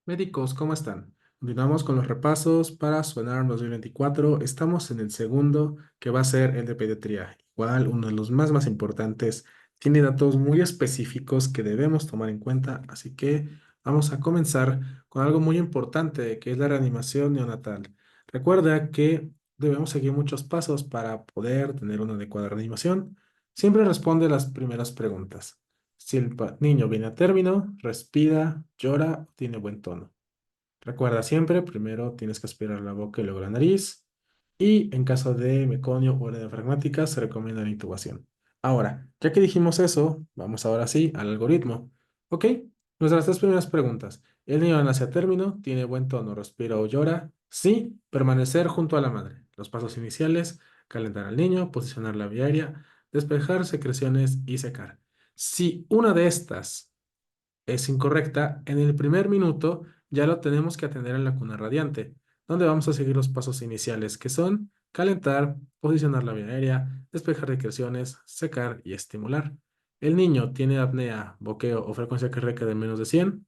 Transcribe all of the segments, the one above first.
Médicos, ¿cómo están? Continuamos con los repasos para Sonar 2024. Estamos en el segundo, que va a ser el de pediatría. Igual, uno de los más importantes. Tiene datos muy específicos que debemos tomar en cuenta, así que vamos a comenzar con algo muy importante, que es la reanimación neonatal. Recuerda que debemos seguir muchos pasos para poder tener una adecuada reanimación. Siempre responde las primeras preguntas. Si el niño viene a término, respira, llora, tiene buen tono. Recuerda siempre, primero tienes que aspirar la boca y luego la nariz. Y en caso de meconio o hernia diafragmática, se recomienda la intubación. Ahora, ya que dijimos eso, vamos ahora sí al algoritmo. ¿Ok? Nuestras tres primeras preguntas. ¿El niño nace a término? ¿Tiene buen tono? ¿Respira o llora? Sí. Permanecer junto a la madre. Los pasos iniciales: calentar al niño, posicionar la vía aérea, despejar secreciones y secar. Si una de estas es incorrecta, en el primer minuto ya lo tenemos que atender en la cuna radiante, donde vamos a seguir los pasos iniciales, que son calentar, posicionar la vía aérea, despejar secreciones, secar y estimular. ¿El niño tiene apnea, boqueo o frecuencia cardíaca de menos de 100?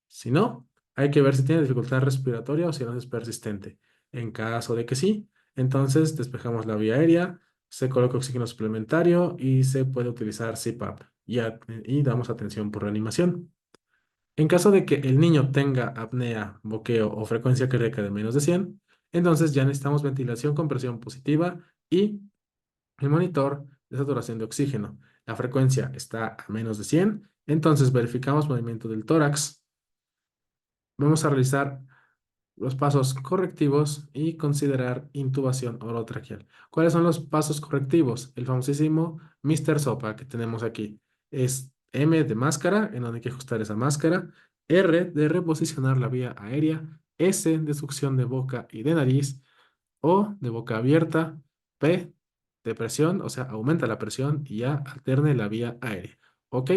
Si no, hay que ver si tiene dificultad respiratoria o si no es persistente. En caso de que sí, entonces despejamos la vía aérea, se coloca oxígeno suplementario y se puede utilizar CPAP y damos atención por reanimación. En caso de que el niño tenga apnea, boqueo o frecuencia cardíaca de menos de 100, entonces ya necesitamos ventilación con presión positiva y el monitor de saturación de oxígeno. La frecuencia está a menos de 100, entonces verificamos movimiento del tórax. Vamos a realizar los pasos correctivos y considerar intubación orotraqueal. ¿Cuáles son los pasos correctivos? El famosísimo Mr. Sopa que tenemos aquí. Es M de máscara, en donde hay que ajustar esa máscara. R de reposicionar la vía aérea. S de succión de boca y de nariz. O de boca abierta. P de presión, o sea, aumenta la presión y ya alterne la vía aérea. ¿Ok?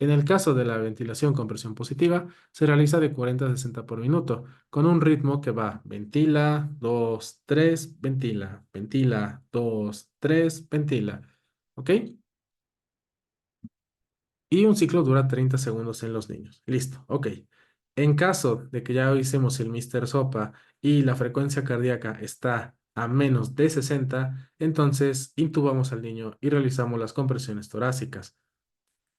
En el caso de la ventilación con presión positiva, se realiza de 40 a 60 por minuto, con un ritmo que va ventila, 2, 3, ventila, ventila, 2, 3, ventila. ¿Ok? Y un ciclo dura 30 segundos en los niños. Listo, ok. En caso de que ya hicimos el Mr. Sopa y la frecuencia cardíaca está a menos de 60, entonces intubamos al niño y realizamos las compresiones torácicas.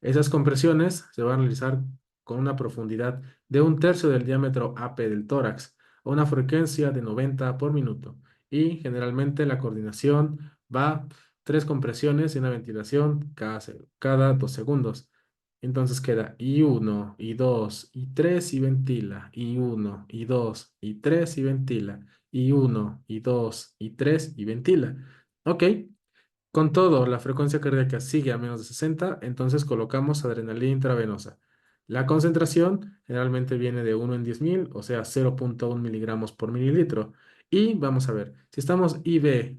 Esas compresiones se van a realizar con una profundidad de un tercio del diámetro AP del tórax a una frecuencia de 90 por minuto. Y generalmente la coordinación va tres compresiones y una ventilación cada 2 segundos. Entonces queda I1, I2, I3 y ventila, I1, I2, I3 y ventila, I1, I2, I3 y ventila. Ok, con todo, la frecuencia cardíaca sigue a menos de 60, entonces colocamos adrenalina intravenosa. La concentración generalmente viene de 1 en 10.000, o sea, 0,1 miligramos por mililitro. Y vamos a ver, si estamos IV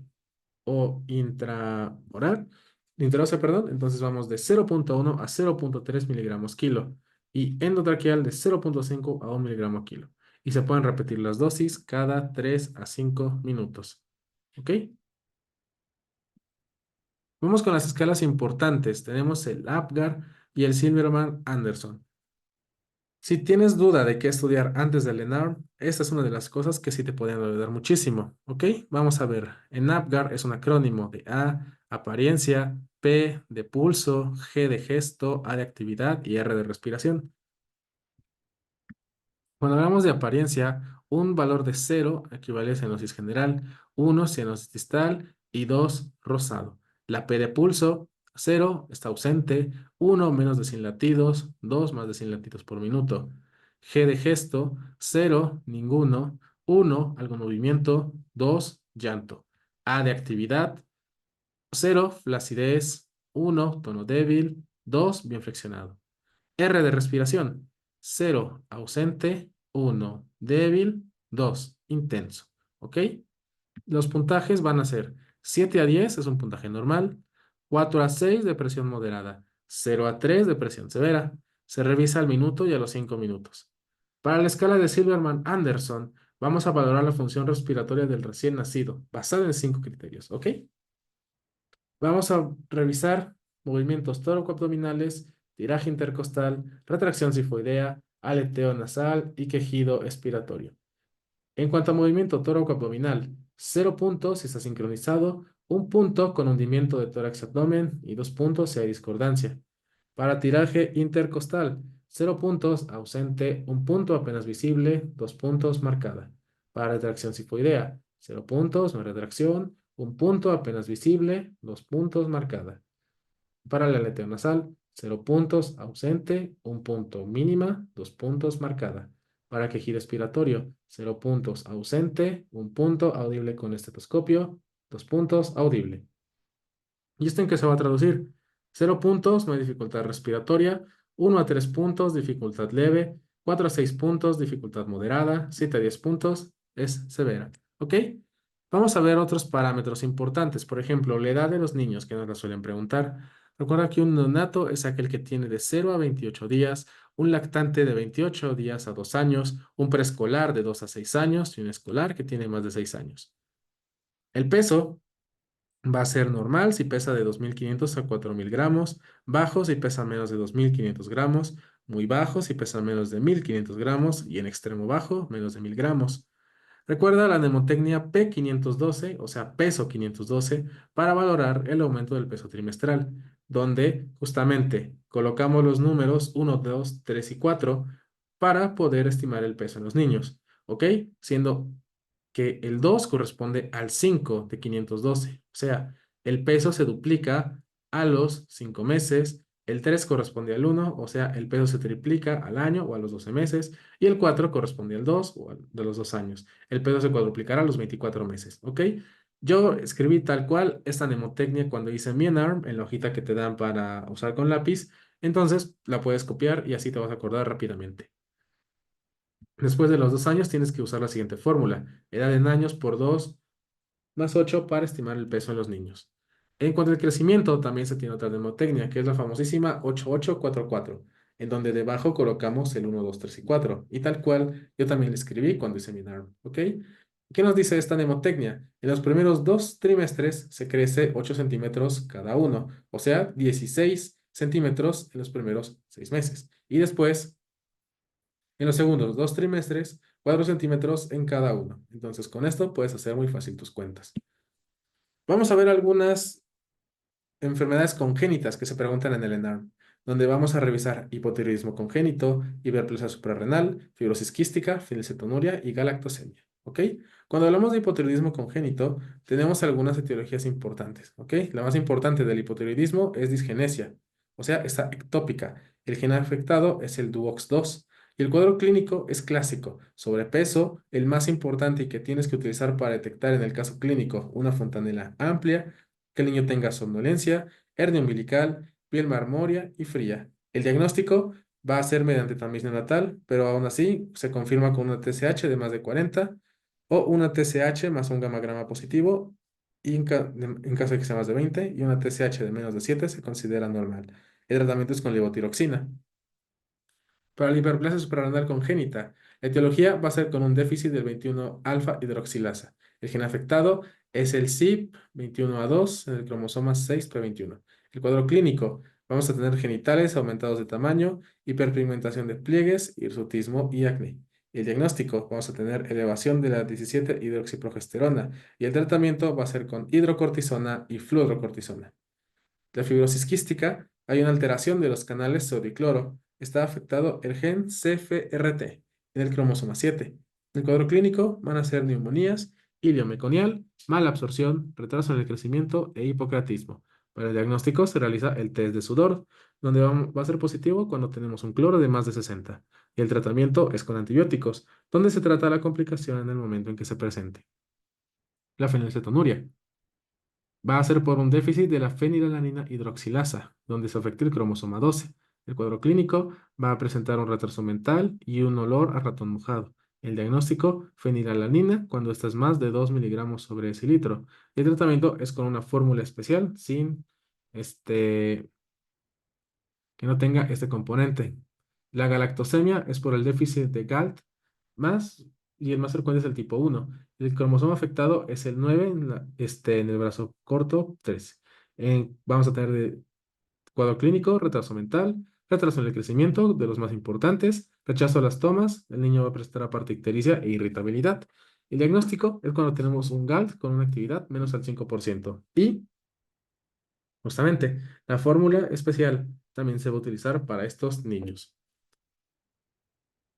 o intraoral, perdón, entonces vamos de 0,1 a 0,3 miligramos kilo y endotraqueal de 0,5 a 1 miligramo kilo. Y se pueden repetir las dosis cada 3 a 5 minutos. ¿Ok? Vamos con las escalas importantes. Tenemos el APGAR y el Silverman Anderson. Si tienes duda de qué estudiar antes del ENARM, esta es una de las cosas que sí te pueden ayudar muchísimo. ¿Ok? Vamos a ver. En APGAR es un acrónimo de A, apariencia, P de pulso, G de gesto, A de actividad y R de respiración. Cuando hablamos de apariencia, un valor de 0 equivale a cianosis general, 1 cianosis distal y 2 rosado. La P de pulso, 0 está ausente, 1 menos de 100 latidos, 2 más de 100 latidos por minuto. G de gesto, 0 ninguno, 1 algún movimiento, 2 llanto. A de actividad, 0 flacidez, 1 tono débil, 2 bien flexionado. R de respiración: 0 ausente, 1 débil, 2 intenso. ¿Ok? Los puntajes van a ser 7 a 10 es un puntaje normal, 4 a 6 de presión moderada, 0 a 3 de presión severa. Se revisa al minuto y a los 5 minutos. Para la escala de Silverman-Anderson, vamos a valorar la función respiratoria del recién nacido, basada en 5 criterios. ¿Ok? Vamos a revisar movimientos tóraco-abdominales, tiraje intercostal, retracción sifoidea, aleteo nasal y quejido expiratorio. En cuanto a movimiento tóraco-abdominal, 0 puntos si está sincronizado, 1 punto con hundimiento de tórax-abdomen y 2 puntos si hay discordancia. Para tiraje intercostal, 0 puntos ausente, 1 punto apenas visible, 2 puntos marcada. Para retracción sifoidea, 0 puntos, no hay retracción, 1 punto apenas visible, 2 puntos marcada. Para el aleteo nasal, 0 puntos, ausente, 1 punto mínima, 2 puntos marcada. Para quejido expiratorio, 0 puntos, ausente, 1 punto audible con estetoscopio, 2 puntos audible. ¿Y esto en qué se va a traducir? 0 puntos, no hay dificultad respiratoria, 1 a 3 puntos, dificultad leve, 4 a 6 puntos, dificultad moderada, 7 a 10 puntos, es severa. ¿Ok? Vamos a ver otros parámetros importantes, por ejemplo, la edad de los niños que nos la suelen preguntar. Recuerda que un neonato es aquel que tiene de 0 a 28 días, un lactante de 28 días a 2 años, un preescolar de 2 a 6 años y un escolar que tiene más de 6 años. El peso va a ser normal si pesa de 2.500 a 4.000 gramos, bajo si pesa menos de 2.500 gramos, muy bajo si pesa menos de 1.500 gramos y en extremo bajo menos de 1.000 gramos. Recuerda la mnemotecnia P512, o sea, peso 512, para valorar el aumento del peso trimestral, donde justamente colocamos los números 1, 2, 3 y 4 para poder estimar el peso en los niños, ¿ok? Siendo que el 2 corresponde al 5 de 512. O sea, el peso se duplica a los 5 meses, el 3 corresponde al 1, o sea, el peso se triplica al año o a los 12 meses, y el 4 corresponde al 2 o de los 2 años. El peso se cuadruplicará a los 24 meses, ¿ok? Yo escribí tal cual esta mnemotecnia cuando hice MinArm en la hojita que te dan para usar con lápiz, entonces la puedes copiar y así te vas a acordar rápidamente. Después de los 2 años tienes que usar la siguiente fórmula. Edad en años por 2 más 8 para estimar el peso en los niños. En cuanto al crecimiento, también se tiene otra mnemotecnia, que es la famosísima 8844, en donde debajo colocamos el 1, 2, 3 y 4. Y tal cual, yo también le escribí cuando hice mi NARM, ¿ok? ¿Qué nos dice esta mnemotecnia? En los primeros 2 trimestres se crece 8 centímetros cada uno, o sea, 16 centímetros en los primeros 6 meses. Y después en los segundos 2 trimestres, 4 centímetros en cada uno. Entonces, con esto puedes hacer muy fácil tus cuentas. Vamos a ver algunas enfermedades congénitas que se preguntan en el ENARM, donde vamos a revisar hipotiroidismo congénito, hiperplasia suprarrenal, fibrosis quística, fenilcetonuria y galactosemia. ¿Ok? Cuando hablamos de hipotiroidismo congénito, tenemos algunas etiologías importantes. ¿Ok? La más importante del hipotiroidismo es disgenesia, o sea, está ectópica. El gen afectado es el DUOX2. Y el cuadro clínico es clásico. Sobrepeso, el más importante y que tienes que utilizar para detectar en el caso clínico una fontanela amplia, que el niño tenga somnolencia, hernia umbilical, piel marmórea y fría. El diagnóstico va a ser mediante tamiz neonatal, pero aún así se confirma con una TSH de más de 40 o una TSH más un gamma positivo y en caso de que sea más de 20 y una TSH de menos de 7 se considera normal. El tratamiento es con levotiroxina. Para la hiperplasia suprarrenal congénita, la etiología va a ser con un déficit del 21 alfa hidroxilasa. El gen afectado es el CYP21A2 en el cromosoma 6p21. El cuadro clínico, vamos a tener genitales aumentados de tamaño, hiperpigmentación de pliegues, hirsutismo y acné. El diagnóstico, vamos a tener elevación de la 17-hidroxiprogesterona y el tratamiento va a ser con hidrocortisona y fluorocortisona. La fibrosis quística, hay una alteración de los canales sodio-cloro. Está afectado el gen CFRT en el cromosoma 7. En el cuadro clínico van a ser neumonías, ilio meconial, mala absorción, retraso en el crecimiento e hipocratismo. Para el diagnóstico se realiza el test de sudor, donde va a ser positivo cuando tenemos un cloro de más de 60. Y el tratamiento es con antibióticos, donde se trata la complicación en el momento en que se presente. La fenilcetonuria va a ser por un déficit de la fenilalanina hidroxilasa, donde se afecta el cromosoma 12. El cuadro clínico va a presentar un retraso mental y un olor a ratón mojado. El diagnóstico, fenilalanina, cuando esta es más de 2 miligramos sobre decilitro. El tratamiento es con una fórmula especial sin este, que no tenga este componente. La galactosemia es por el déficit de GALT más, y el más frecuente es el tipo 1. El cromosoma afectado es el 9 en el brazo corto 13. Vamos a tener de cuadro clínico, retraso mental, Retraso en el crecimiento, de los más importantes, rechazo a las tomas, el niño va a presentar aparte ictericia e irritabilidad. El diagnóstico es cuando tenemos un GALT con una actividad menos al 5%. Y, justamente, la fórmula especial también se va a utilizar para estos niños.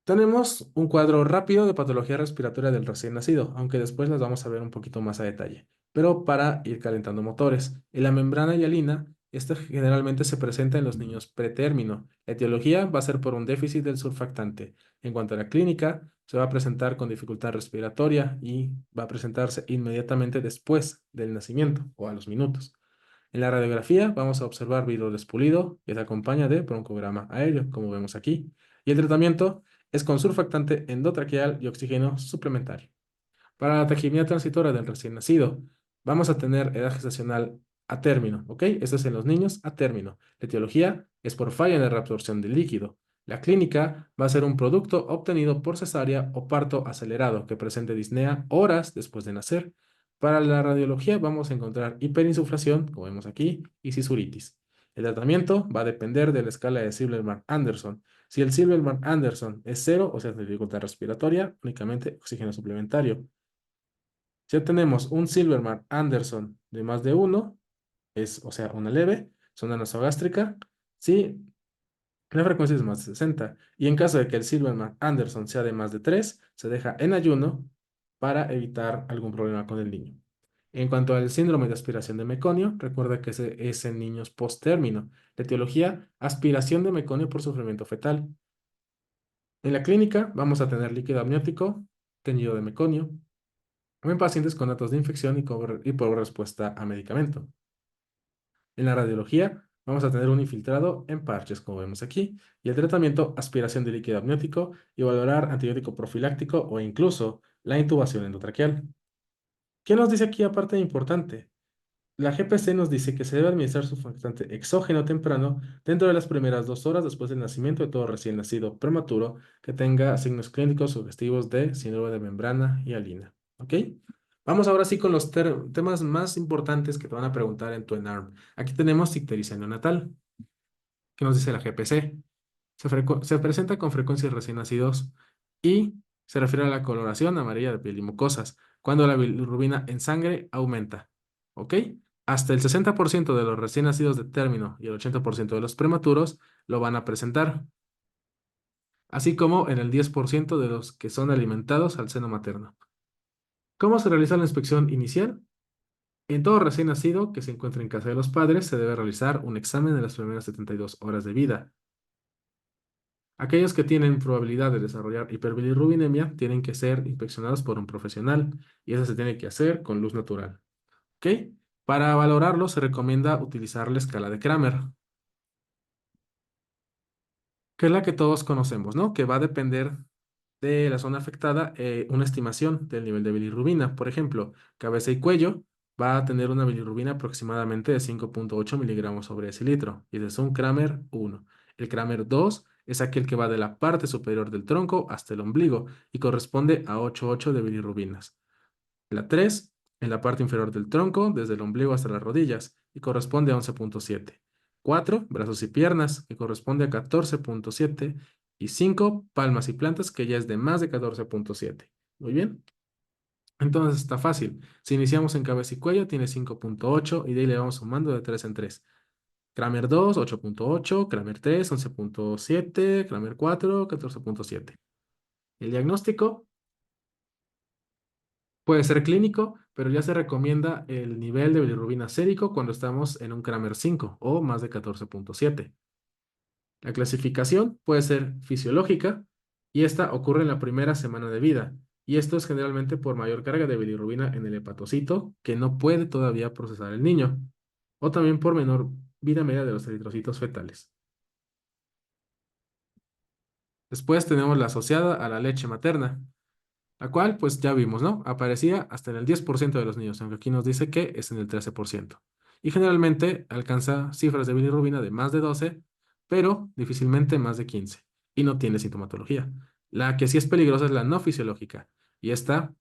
Tenemos un cuadro rápido de patología respiratoria del recién nacido, aunque después las vamos a ver un poquito más a detalle. Pero para ir calentando motores, en la membrana hialina, esta generalmente se presenta en los niños pretérmino. La etiología va a ser por un déficit del surfactante. En cuanto a la clínica, se va a presentar con dificultad respiratoria y va a presentarse inmediatamente después del nacimiento o a los minutos. En la radiografía vamos a observar virus pulido que se acompaña de broncograma aéreo, como vemos aquí. Y el tratamiento es con surfactante endotraqueal y oxígeno suplementario. Para la taquimia transitoria del recién nacido, vamos a tener edad gestacional a término, ¿ok? Esto es en los niños a término. La etiología es por falla en la reabsorción del líquido. La clínica va a ser un producto obtenido por cesárea o parto acelerado que presente disnea horas después de nacer. Para la radiología vamos a encontrar hiperinsuflación, como vemos aquí, y cisuritis. El tratamiento va a depender de la escala de Silverman-Anderson. Si el Silverman-Anderson es cero, o sea, de dificultad respiratoria, únicamente oxígeno suplementario. Si obtenemos un Silverman Anderson de más de uno, es, o sea, una leve, zona nasogástrica, si la frecuencia es más de 60. Y en caso de que el Silverman Anderson sea de más de 3, se deja en ayuno para evitar algún problema con el niño. En cuanto al síndrome de aspiración de meconio, recuerda que ese es en niños post-término. La etiología, aspiración de meconio por sufrimiento fetal. En la clínica vamos a tener líquido amniótico, teñido de meconio, o en pacientes con datos de infección y por respuesta a medicamento. En la radiología, vamos a tener un infiltrado en parches, como vemos aquí, y el tratamiento, aspiración de líquido amniótico y valorar antibiótico profiláctico o incluso la intubación endotraqueal. ¿Qué nos dice aquí aparte de importante? La GPC nos dice que se debe administrar surfactante exógeno temprano dentro de las primeras 2 horas después del nacimiento de todo recién nacido prematuro que tenga signos clínicos sugestivos de síndrome de membrana hialina. ¿Ok? Vamos ahora sí con los temas más importantes que te van a preguntar en tu ENARM. Aquí tenemos ictericia neonatal. ¿Qué nos dice la GPC? Se presenta con frecuencia en recién nacidos y se refiere a la coloración amarilla de piel y mucosas, cuando la bilirrubina en sangre aumenta. ¿Ok? Hasta el 60% de los recién nacidos de término y el 80% de los prematuros lo van a presentar, así como en el 10% de los que son alimentados al seno materno. ¿Cómo se realiza la inspección inicial? En todo recién nacido que se encuentre en casa de los padres, se debe realizar un examen de las primeras 72 horas de vida. Aquellos que tienen probabilidad de desarrollar hiperbilirrubinemia tienen que ser inspeccionados por un profesional y eso se tiene que hacer con luz natural. ¿Ok? Para valorarlo se recomienda utilizar la escala de Kramer, que es la que todos conocemos, ¿no? Que va a depender de la zona afectada, una estimación del nivel de bilirrubina. Por ejemplo, cabeza y cuello va a tener una bilirrubina aproximadamente de 5,8 miligramos sobre decilitro, y ese es un Kramer 1. El Kramer 2 es aquel que va de la parte superior del tronco hasta el ombligo y corresponde a 8,8 de bilirrubinas. La 3 en la parte inferior del tronco, desde el ombligo hasta las rodillas, y corresponde a 11,7. 4 brazos y piernas, que corresponde a 14,7. Y 5 palmas y plantas, que ya es de más de 14,7. Muy bien. Entonces está fácil. Si iniciamos en cabeza y cuello, tiene 5,8 y de ahí le vamos sumando de 3 en 3. Kramer 2, 8,8. Kramer 3, 11,7. Kramer 4, 14,7. El diagnóstico puede ser clínico, pero ya se recomienda el nivel de bilirrubina sérico cuando estamos en un Kramer 5 o más de 14,7. La clasificación puede ser fisiológica y esta ocurre en la primera semana de vida. Y esto es generalmente por mayor carga de bilirrubina en el hepatocito que no puede todavía procesar el niño, o también por menor vida media de los eritrocitos fetales. Después tenemos la asociada a la leche materna, la cual pues ya vimos, ¿no? Aparecía hasta en el 10% de los niños, aunque aquí nos dice que es en el 13%. Y generalmente alcanza cifras de bilirrubina de más de 12, pero difícilmente más de 15. Y no tiene sintomatología. La que sí es peligrosa es la no fisiológica. Y esta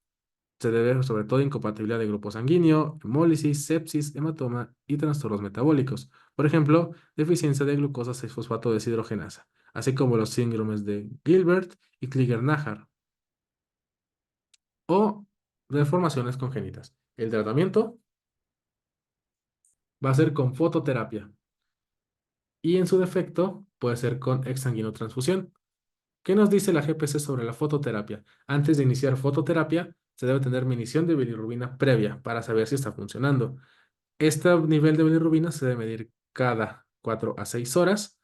se debe sobre todo a incompatibilidad de grupo sanguíneo, hemólisis, sepsis, hematoma y trastornos metabólicos. Por ejemplo, deficiencia de glucosa 6-fosfato deshidrogenasa, así como los síndromes de Gilbert y Krieger-Najjar o deformaciones congénitas. El tratamiento va a ser con fototerapia y en su defecto puede ser con exsanguinotransfusión. ¿Qué nos dice la GPC sobre la fototerapia? Antes de iniciar fototerapia, se debe tener medición de bilirrubina previa para saber si está funcionando. Este nivel de bilirrubina se debe medir cada 4 a 6 horas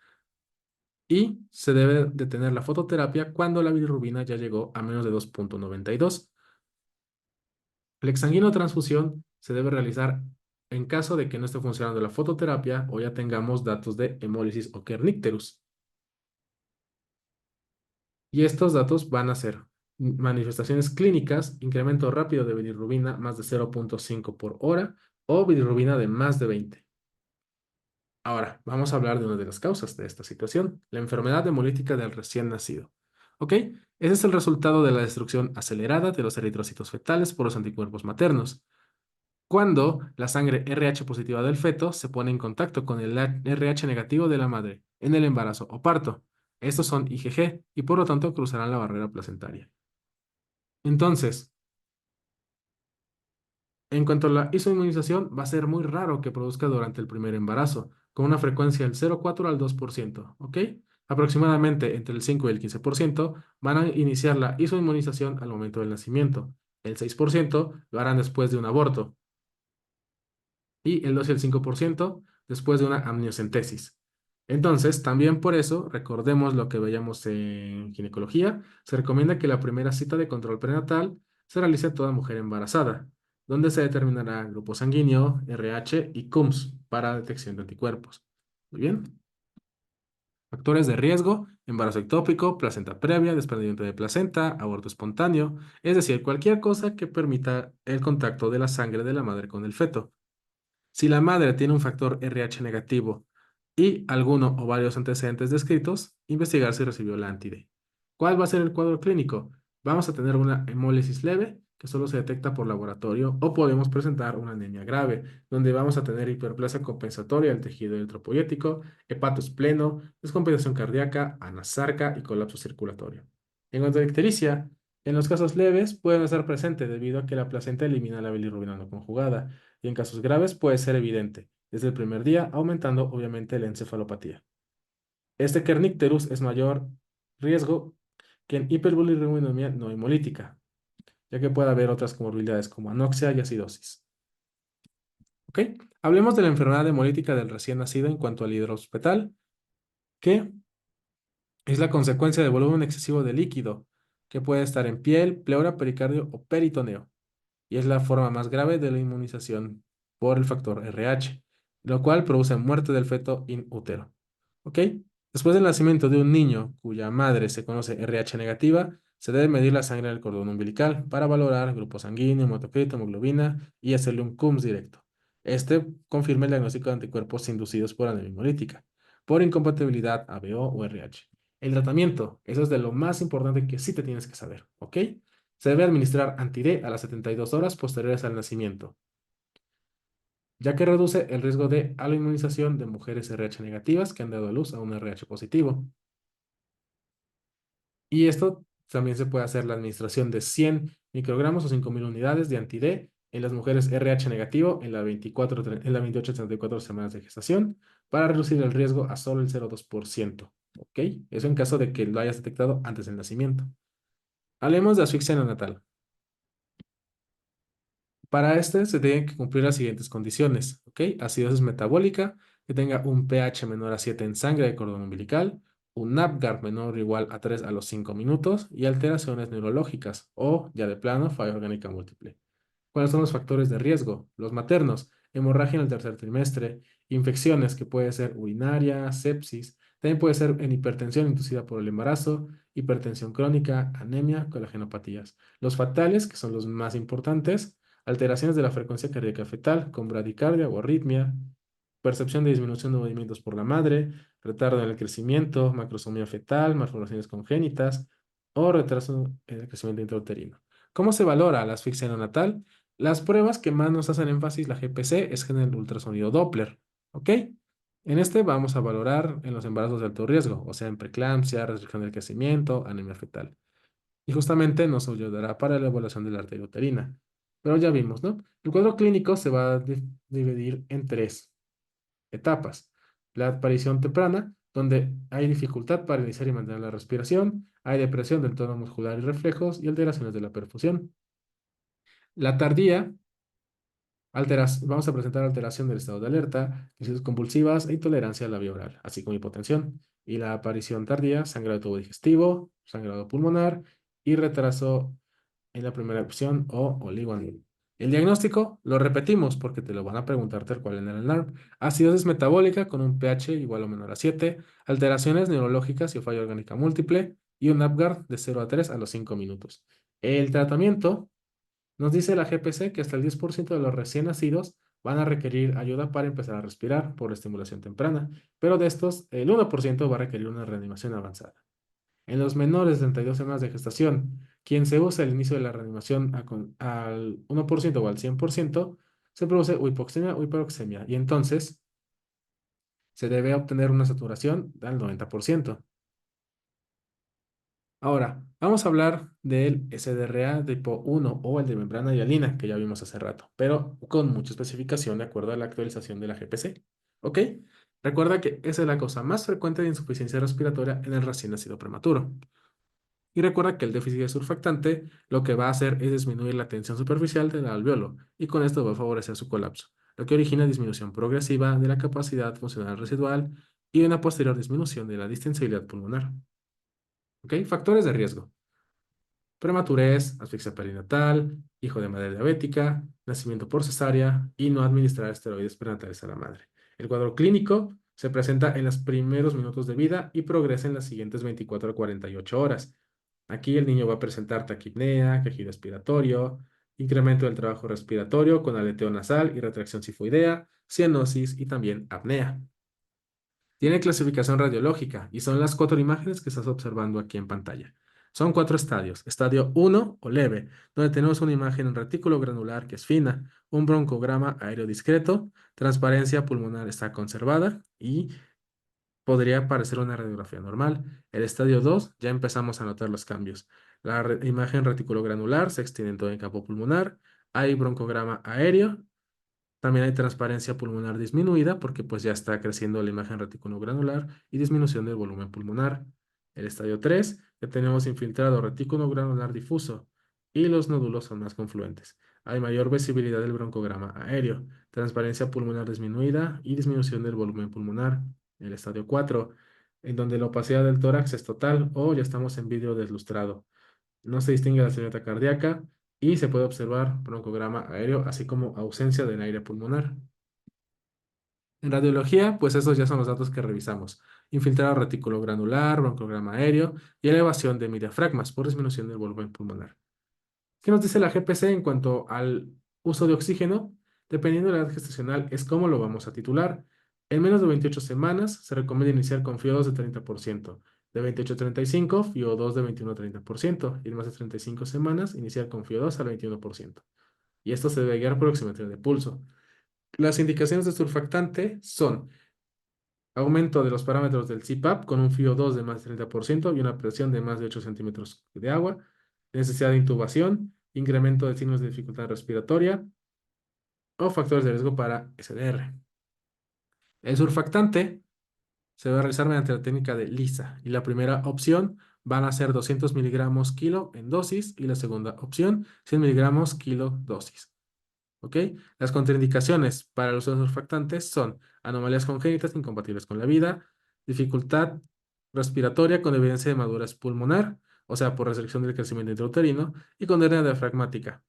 y se debe detener la fototerapia cuando la bilirrubina ya llegó a menos de 2,92. La exsanguinotransfusión se debe realizar en caso de que no esté funcionando la fototerapia o ya tengamos datos de hemólisis o kernicterus. Y estos datos van a ser manifestaciones clínicas, incremento rápido de bilirrubina más de 0,5 por hora o bilirrubina de más de 20. Ahora, vamos a hablar de una de las causas de esta situación, la enfermedad hemolítica del recién nacido. ¿Ok? Ese es el resultado de la destrucción acelerada de los eritrocitos fetales por los anticuerpos maternos. Cuando la sangre RH positiva del feto se pone en contacto con el RH negativo de la madre en el embarazo o parto. Estos son IgG y por lo tanto cruzarán la barrera placentaria. Entonces, en cuanto a la isoinmunización, va a ser muy raro que produzca durante el primer embarazo, con una frecuencia del 0,4 al 2%, ¿ok? Aproximadamente entre el 5 y el 15% van a iniciar la isoinmunización al momento del nacimiento. El 6% lo harán después de un aborto y el 2 y el 5% después de una amniocentesis. Entonces, también por eso, recordemos lo que veíamos en ginecología, se recomienda que la primera cita de control prenatal se realice a toda mujer embarazada, donde se determinará grupo sanguíneo, RH y CUMS para detección de anticuerpos. Muy bien. Factores de riesgo, embarazo ectópico, placenta previa, desprendimiento de placenta, aborto espontáneo, es decir, cualquier cosa que permita el contacto de la sangre de la madre con el feto. Si la madre tiene un factor RH negativo y alguno o varios antecedentes descritos, investigar si recibió la anti-D. ¿Cuál va a ser el cuadro clínico? Vamos a tener una hemólisis leve que solo se detecta por laboratorio o podemos presentar una anemia grave, donde vamos a tener hiperplasia compensatoria del tejido eritropoyético, hepatospleno, descompensación cardíaca, anasarca y colapso circulatorio. En cuanto a ictericia, en los casos leves pueden estar presentes debido a que la placenta elimina la bilirrubina no conjugada y en casos graves puede ser evidente desde el primer día, aumentando obviamente la encefalopatía. Este kernicterus es mayor riesgo que en hiperbilirrubinemia no hemolítica, ya que puede haber otras comorbilidades como anoxia y acidosis. ¿Ok? Hablemos de la enfermedad hemolítica del recién nacido en cuanto al hidrohospital, que es la consecuencia del volumen excesivo de líquido, que puede estar en piel, pleura, pericardio o peritoneo. Y es la forma más grave de la inmunización por el factor RH, lo cual produce muerte del feto in útero. ¿Ok? Después del nacimiento de un niño cuya madre se conoce RH negativa, se debe medir la sangre del cordón umbilical para valorar grupo sanguíneo, hematocrito, hemoglobina y hacerle un CUMS directo. Este confirma el diagnóstico de anticuerpos inducidos por anemia hemolítica, por incompatibilidad ABO o RH. El tratamiento, eso es de lo más importante que sí te tienes que saber, ¿ok? Se debe administrar anti-D a las 72 horas posteriores al nacimiento, ya que reduce el riesgo de aloinmunización de mujeres RH negativas que han dado a luz a un RH positivo. Y esto también se puede hacer la administración de 100 microgramos o 5.000 unidades de anti-D en las mujeres RH negativo en la 28 a 34 semanas de gestación para reducir el riesgo a solo el 0,2%. ¿Ok? Eso en caso de que lo hayas detectado antes del nacimiento. Hablemos de asfixia neonatal. Para este se tienen que cumplir las siguientes condiciones, ¿ok? Acidosis metabólica, que tenga un pH menor a 7 en sangre de cordón umbilical, un APGAR menor o igual a 3 a los 5 minutos y alteraciones neurológicas o, ya de plano, falla orgánica múltiple. ¿Cuáles son los factores de riesgo? Los maternos, hemorragia en el tercer trimestre, infecciones que puede ser urinaria, sepsis, también puede ser en hipertensión inducida por el embarazo, hipertensión crónica, anemia, colagenopatías. Los fatales, que son los más importantes, alteraciones de la frecuencia cardíaca fetal con bradicardia o arritmia, percepción de disminución de movimientos por la madre, retardo en el crecimiento, macrosomía fetal, malformaciones congénitas o retraso en el crecimiento intrauterino. ¿Cómo se valora la asfixia neonatal? Las pruebas que más nos hacen énfasis la GPC es en el ultrasonido Doppler, ¿ok? En este vamos a valorar en los embarazos de alto riesgo, o sea, en preeclampsia, restricción del crecimiento, anemia fetal. Y justamente nos ayudará para la evaluación de la arteria uterina. Pero ya vimos, ¿no? El cuadro clínico se va a dividir en tres etapas. La aparición temprana, donde hay dificultad para iniciar y mantener la respiración, hay depresión del tono muscular y reflejos y alteraciones de la perfusión. La tardía, vamos a presentar alteración del estado de alerta, crisis convulsivas e intolerancia a la vía oral, así como hipotensión. Y la aparición tardía, sangrado de tubo digestivo, sangrado pulmonar y retraso en la primera opción o oligoanil. El diagnóstico lo repetimos porque te lo van a preguntar tal cual en el NARM. Acidosis metabólica con un pH igual o menor a 7, alteraciones neurológicas y falla orgánica múltiple y un Apgar de 0 a 3 a los 5 minutos. El tratamiento nos dice la GPC que hasta el 10% de los recién nacidos van a requerir ayuda para empezar a respirar por estimulación temprana, pero de estos, el 1% va a requerir una reanimación avanzada. En los menores de 32 semanas de gestación, quien se usa el inicio de la reanimación al 1% o al 100%, se produce hipoxemia o hiperoxemia y entonces se debe obtener una saturación del 90%. Ahora, vamos a hablar del SDRA tipo 1 o el de membrana hialina que ya vimos hace rato, pero con mucha especificación de acuerdo a la actualización de la GPC. ¿Ok? Recuerda que esa es la causa más frecuente de insuficiencia respiratoria en el recién nacido prematuro. Y recuerda que el déficit de surfactante lo que va a hacer es disminuir la tensión superficial del alveolo y con esto va a favorecer su colapso, lo que origina disminución progresiva de la capacidad funcional residual y una posterior disminución de la distensibilidad pulmonar. ¿Ok? Factores de riesgo. Prematurez, asfixia perinatal, hijo de madre diabética, nacimiento por cesárea y no administrar esteroides prenatales a la madre. El cuadro clínico se presenta en los primeros minutos de vida y progresa en las siguientes 24 a 48 horas. Aquí el niño va a presentar taquipnea, quejido respiratorio, incremento del trabajo respiratorio con aleteo nasal y retracción sifoidea, cianosis y también apnea. Tiene clasificación radiológica y son las cuatro imágenes que estás observando aquí en pantalla. Son cuatro estadios. Estadio 1 o leve, donde tenemos una imagen en retículo granular que es fina, un broncograma aéreo discreto, transparencia pulmonar está conservada y podría parecer una radiografía normal. El estadio 2 ya empezamos a notar los cambios. La imagen reticulogranular se extiende en todo el campo pulmonar, hay broncograma aéreo, también hay transparencia pulmonar disminuida porque pues ya está creciendo la imagen reticulogranular y disminución del volumen pulmonar. El estadio 3, ya tenemos infiltrado reticulogranular difuso y los nódulos son más confluentes. Hay mayor visibilidad del broncograma aéreo, transparencia pulmonar disminuida y disminución del volumen pulmonar. El estadio 4, en donde la opacidad del tórax es total o ya estamos en vidrio deslustrado. No se distingue la silueta cardíaca y se puede observar broncograma aéreo, así como ausencia del aire pulmonar. En radiología, pues esos ya son los datos que revisamos. Infiltrado reticulogranular, broncograma aéreo y elevación de mi diafragmas por disminución del volumen pulmonar. ¿Qué nos dice la GPC en cuanto al uso de oxígeno? Dependiendo de la edad gestacional, es cómo lo vamos a titular. En menos de 28 semanas se recomienda iniciar con FIO2 de 30%. De 28 a 35, FIO2 de 21 a 30%. Y en más de 35 semanas, iniciar con FIO2 al 21%. Y esto se debe guiar por oximetría de pulso. Las indicaciones de surfactante son aumento de los parámetros del CPAP con un FIO2 de más de 30% y una presión de más de 8 centímetros de agua, necesidad de intubación, incremento de signos de dificultad respiratoria o factores de riesgo para SDR. El surfactante se va a realizar mediante la técnica de LISA y la primera opción van a ser 200 miligramos kilo en dosis y la segunda opción 100 miligramos kilo dosis. ¿Ok? Las contraindicaciones para el uso de surfactantes son anomalías congénitas incompatibles con la vida, dificultad respiratoria con evidencia de madurez pulmonar, o sea, por restricción del crecimiento intrauterino, y con hernia diafragmática.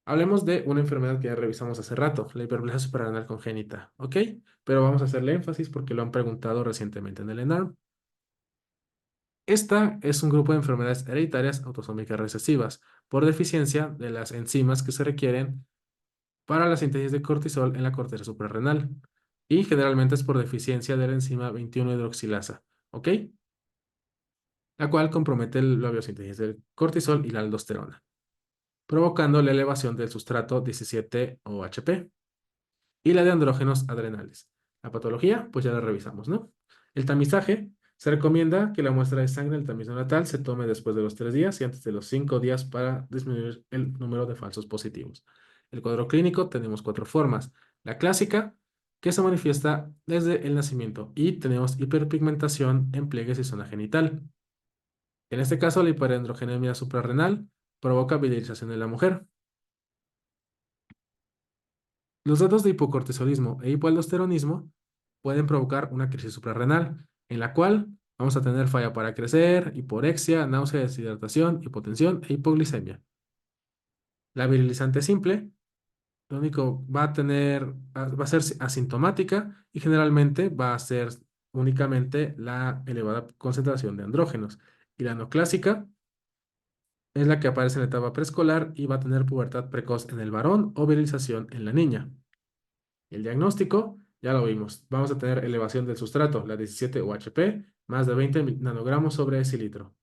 Hablemos de una enfermedad que ya revisamos hace rato, la hiperplasia suprarrenal congénita, ¿ok? Pero vamos a hacerle énfasis porque lo han preguntado recientemente en el ENARM. Esta es un grupo de enfermedades hereditarias autosómicas recesivas por deficiencia de las enzimas que se requieren para la síntesis de cortisol en la corteza suprarrenal y generalmente es por deficiencia de la enzima 21 hidroxilasa, ¿ok? la cual compromete la biosíntesis del cortisol y la aldosterona, provocando la elevación del sustrato 17-OHP y la de andrógenos adrenales. La patología, pues ya la revisamos, ¿no? El tamizaje, se recomienda que la muestra de sangre del tamiz neonatal se tome después de los 3 días y antes de los 5 días para disminuir el número de falsos positivos. El cuadro clínico tenemos 4 formas. La clásica, que se manifiesta desde el nacimiento y tenemos hiperpigmentación en pliegues y zona genital. En este caso, la hiperandrogenemia suprarrenal provoca virilización en la mujer. Los datos de hipocortisolismo e hipoaldosteronismo pueden provocar una crisis suprarrenal, en la cual vamos a tener falla para crecer, hiporexia, náusea, deshidratación, hipotensión e hipoglicemia. La virilizante simple, lo único va a ser asintomática y generalmente va a ser únicamente la elevada concentración de andrógenos. Y la no clásica es la que aparece en la etapa preescolar y va a tener pubertad precoz en el varón o virilización en la niña. El diagnóstico, ya lo vimos. Vamos a tener elevación del sustrato, la 17-OHP, más de 20 nanogramos sobre decilitro.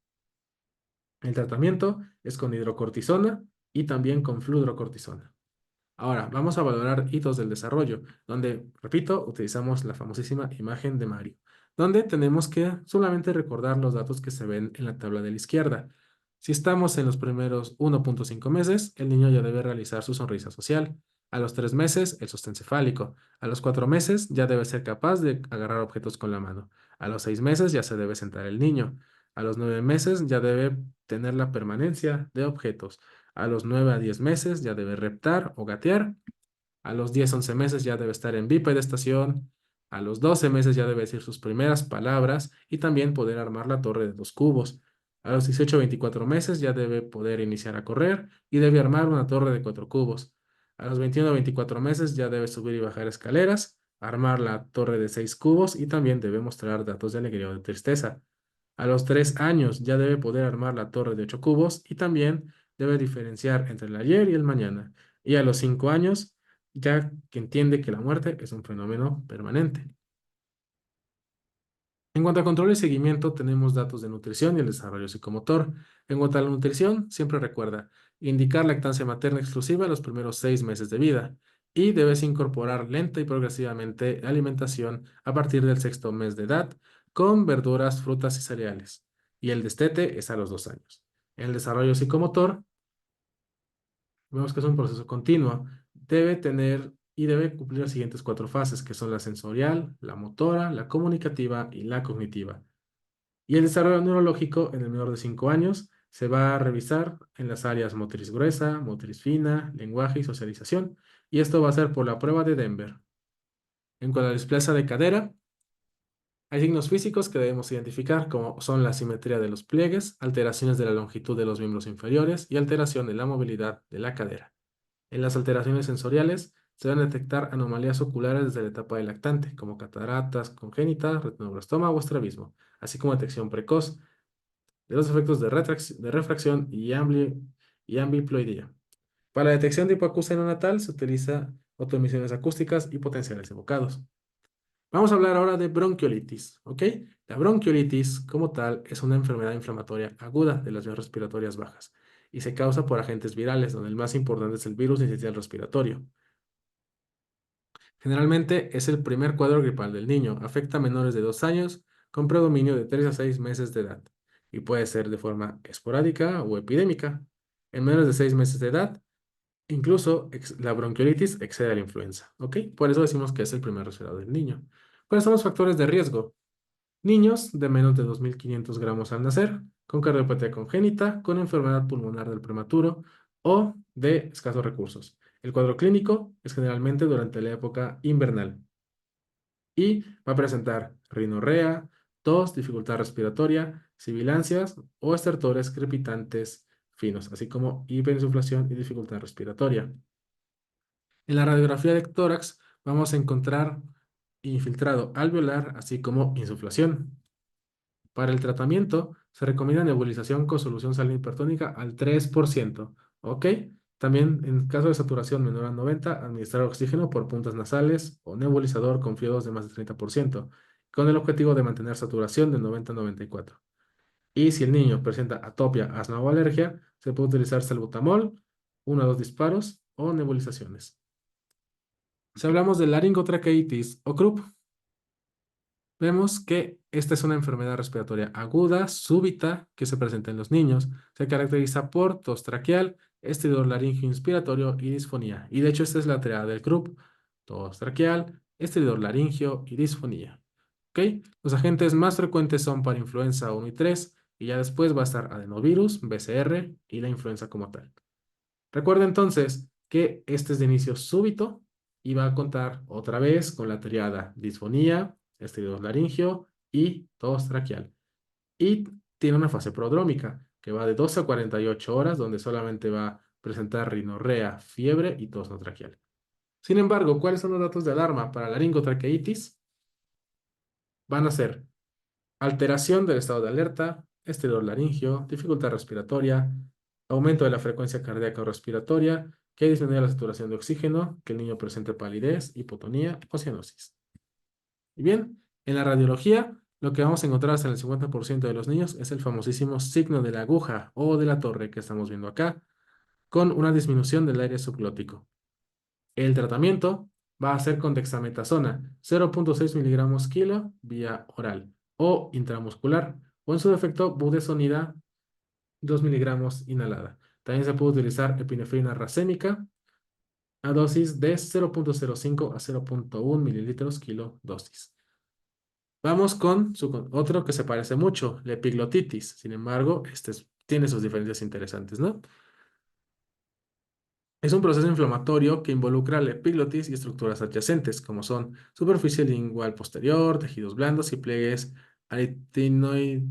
El tratamiento es con hidrocortisona y también con fludrocortisona. Ahora, vamos a valorar hitos del desarrollo, donde, repito, utilizamos la famosísima imagen de Mario, donde tenemos que solamente recordar los datos que se ven en la tabla de la izquierda. Si estamos en los primeros 1.5 meses, el niño ya debe realizar su sonrisa social. A los 3 meses, el sostén cefálico. A los 4 meses, ya debe ser capaz de agarrar objetos con la mano. A los 6 meses, ya se debe sentar el niño. A los 9 meses, ya debe tener la permanencia de objetos. A los 9 a 10 meses ya debe reptar o gatear. A los 10 11 meses ya debe estar en bipedestación. A los 12 meses ya debe decir sus primeras palabras y también poder armar la torre de 2 cubos. A los 18 24 meses ya debe poder iniciar a correr y debe armar una torre de 4 cubos. A los 21 24 meses ya debe subir y bajar escaleras, armar la torre de 6 cubos y también debe mostrar datos de alegría o de tristeza. A los 3 años ya debe poder armar la torre de 8 cubos y también debe diferenciar entre el ayer y el mañana. Y a los 5 años ya que entiende que la muerte es un fenómeno permanente. En cuanto a control y seguimiento, tenemos datos de nutrición y el desarrollo psicomotor. En cuanto a la nutrición, siempre recuerda indicar lactancia materna exclusiva los primeros 6 meses de vida y debes incorporar lenta y progresivamente alimentación a partir del 6.º mes de edad con verduras, frutas y cereales. Y el destete es a los 2 años. En el desarrollo psicomotor, vemos que es un proceso continuo. Debe tener y debe cumplir las siguientes 4 fases, que son la sensorial, la motora, la comunicativa y la cognitiva. Y el desarrollo neurológico en el menor de 5 años se va a revisar en las áreas motriz gruesa, motriz fina, lenguaje y socialización. Y esto va a ser por la prueba de Denver. En cuanto a la displasia de cadera, hay signos físicos que debemos identificar, como son la simetría de los pliegues, alteraciones de la longitud de los miembros inferiores y alteración de la movilidad de la cadera. En las alteraciones sensoriales se van a detectar anomalías oculares desde la etapa del lactante, como cataratas congénitas, retinoblastoma o estrabismo, así como detección precoz de los efectos de refracción y ambiploidía. Para la detección de hipoacusia neonatal se utiliza autoemisiones acústicas y potenciales evocados. Vamos a hablar ahora de bronquiolitis, ¿ok? La bronquiolitis, como tal, es una enfermedad inflamatoria aguda de las vías respiratorias bajas y se causa por agentes virales, donde el más importante es el virus incisional respiratorio. Generalmente es el primer cuadro gripal del niño, afecta a menores de 2 años con predominio de 3 a 6 meses de edad y puede ser de forma esporádica o epidémica. En menores de 6 meses de edad, incluso la bronquiolitis excede a la influenza, ¿ok? Por eso decimos que es el primer resfriado del niño. ¿Cuáles son los factores de riesgo? Niños de menos de 2.500 gramos al nacer, con cardiopatía congénita, con enfermedad pulmonar del prematuro o de escasos recursos. El cuadro clínico es generalmente durante la época invernal y va a presentar rinorrea, tos, dificultad respiratoria, sibilancias o estertores crepitantes finos, así como hiperinsuflación y dificultad respiratoria. En la radiografía de tórax vamos a encontrar infiltrado alveolar, así como insuflación. Para el tratamiento, se recomienda nebulización con solución salina hipertónica al 3%, ¿ok? También, en caso de saturación menor a 90, administrar oxígeno por puntas nasales o nebulizador con fluidos de más de 30%, con el objetivo de mantener saturación de 90 a 94. Y si el niño presenta atopia, asma o alergia, se puede utilizar salbutamol, 1 o 2 disparos o nebulizaciones. Si hablamos de laringotraqueitis o CRUP, vemos que esta es una enfermedad respiratoria aguda, súbita, que se presenta en los niños. Se caracteriza por tos traqueal, estridor laringio inspiratorio y disfonía. Y de hecho esta es la triada del CRUP: tos traqueal, estridor laringio y disfonía. ¿Ok? Los agentes más frecuentes son para influenza 1 y 3, y ya después va a estar adenovirus, BCR y la influenza como tal. Recuerda entonces que este es de inicio súbito y va a contar otra vez con la triada disfonía, estridor laringio y tos traqueal. Y tiene una fase prodrómica que va de 12 a 48 horas, donde solamente va a presentar rinorrea, fiebre y tos no traqueal. Sin embargo, ¿cuáles son los datos de alarma para laringotraqueitis? Van a ser alteración del estado de alerta, estridor laringio, dificultad respiratoria, aumento de la frecuencia cardíaca o respiratoria, que disminuye la saturación de oxígeno, que el niño presente palidez, hipotonía o cianosis. Y bien, en la radiología, lo que vamos a encontrar hasta en el 50% de los niños es el famosísimo signo de la aguja o de la torre que estamos viendo acá, con una disminución del aire subglótico. El tratamiento va a ser con dexametasona, 0,6 miligramos kilo vía oral o intramuscular, o en su defecto budesonida, 2 miligramos inhalada. También se puede utilizar epinefrina racémica a dosis de 0,05 a 0,1 mililitros kilo dosis. Vamos con otro que se parece mucho, la epiglotitis. Sin embargo, tiene sus diferencias interesantes, ¿no? Es un proceso inflamatorio que involucra la epiglotis y estructuras adyacentes, como son superficie lingual posterior, tejidos blandos y pliegues aritenoide,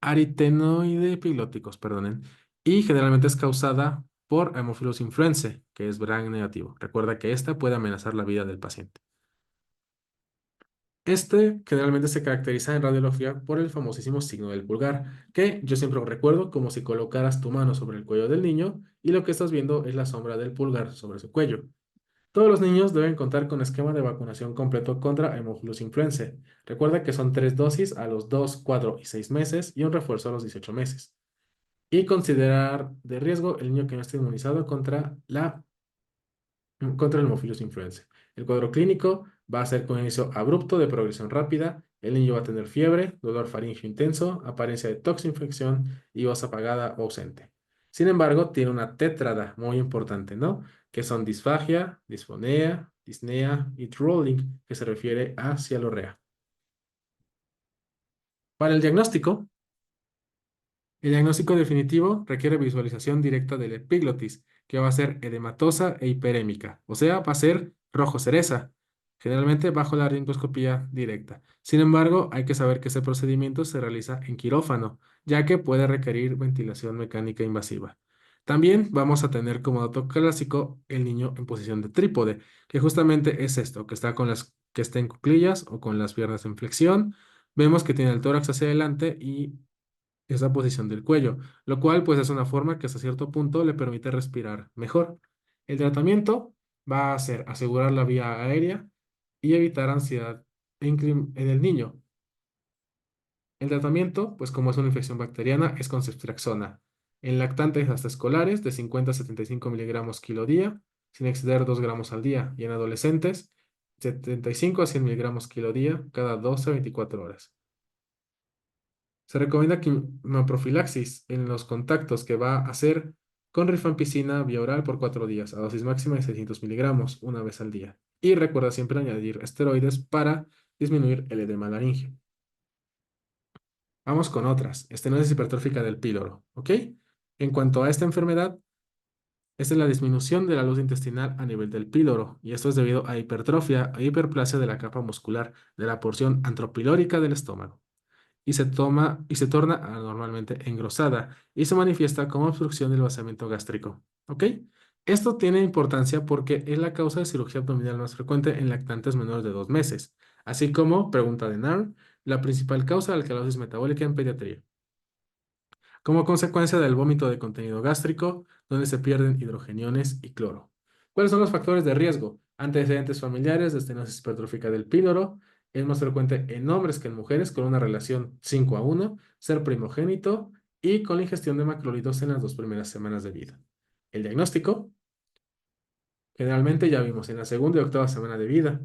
aritenoide-epiglóticos, perdonen. Y generalmente es causada por Haemophilus influenzae, que es Gram negativo. Recuerda que esta puede amenazar la vida del paciente. Este generalmente se caracteriza en radiología por el famosísimo signo del pulgar, que yo siempre recuerdo como si colocaras tu mano sobre el cuello del niño y lo que estás viendo es la sombra del pulgar sobre su cuello. Todos los niños deben contar con esquema de vacunación completo contra Haemophilus influenzae. Recuerda que son 3 dosis a los 2, 4 y 6 meses y un refuerzo a los 18 meses. Y considerar de riesgo el niño que no esté inmunizado contra el Haemophilus influenzae. El cuadro clínico va a ser con inicio abrupto de progresión rápida. El niño va a tener fiebre, dolor faríngeo intenso, apariencia de toxinfección y voz apagada o ausente. Sin embargo, tiene una tétrada muy importante, ¿no? Que son disfagia, disfonea, disnea y drooling, que se refiere a cialorrea. Para el diagnóstico, el diagnóstico definitivo requiere visualización directa del epiglotis, que va a ser edematosa e hiperémica, o sea, va a ser rojo cereza, generalmente bajo la laringoscopía directa. Sin embargo, hay que saber que ese procedimiento se realiza en quirófano, ya que puede requerir ventilación mecánica invasiva. También vamos a tener como dato clásico el niño en posición de trípode, que justamente es esto, que está en cuclillas o con las piernas en flexión. Vemos que tiene el tórax hacia adelante y esa posición del cuello, lo cual pues es una forma que hasta cierto punto le permite respirar mejor. El tratamiento va a ser asegurar la vía aérea y evitar ansiedad en el niño. El tratamiento, pues como es una infección bacteriana, es con ceftriaxona. En lactantes hasta escolares, de 50 a 75 miligramos kilo día, sin exceder 2 gramos al día. Y en adolescentes, 75 a 100 miligramos kilo día, cada 12 a 24 horas. Se recomienda quimioprofilaxis en los contactos que va a hacer con rifampicina vía oral por 4 días a dosis máxima de 600 miligramos una vez al día. Y recuerda siempre añadir esteroides para disminuir el edema laríngeo. Vamos con otras. Estenosis hipertrófica del píloro, ¿ok? En cuanto a esta enfermedad, esta es la disminución de la luz intestinal a nivel del píloro, y esto es debido a hipertrofia e hiperplasia de la capa muscular de la porción antropilórica del estómago y se torna anormalmente engrosada y se manifiesta como obstrucción del vaciamiento gástrico. ¿Ok? Esto tiene importancia porque es la causa de cirugía abdominal más frecuente en lactantes menores de 2 meses, así como, pregunta de NARN, la principal causa de alcalosis metabólica en pediatría, como consecuencia del vómito de contenido gástrico, donde se pierden hidrogeniones y cloro. ¿Cuáles son los factores de riesgo? Antecedentes familiares de estenosis hipertrófica del píloro, Es más frecuente en hombres que en mujeres con una relación 5:1, ser primogénito y con la ingestión de macrolitos en las 2 primeras semanas de vida. El diagnóstico, generalmente ya vimos en la segunda y octava semana de vida.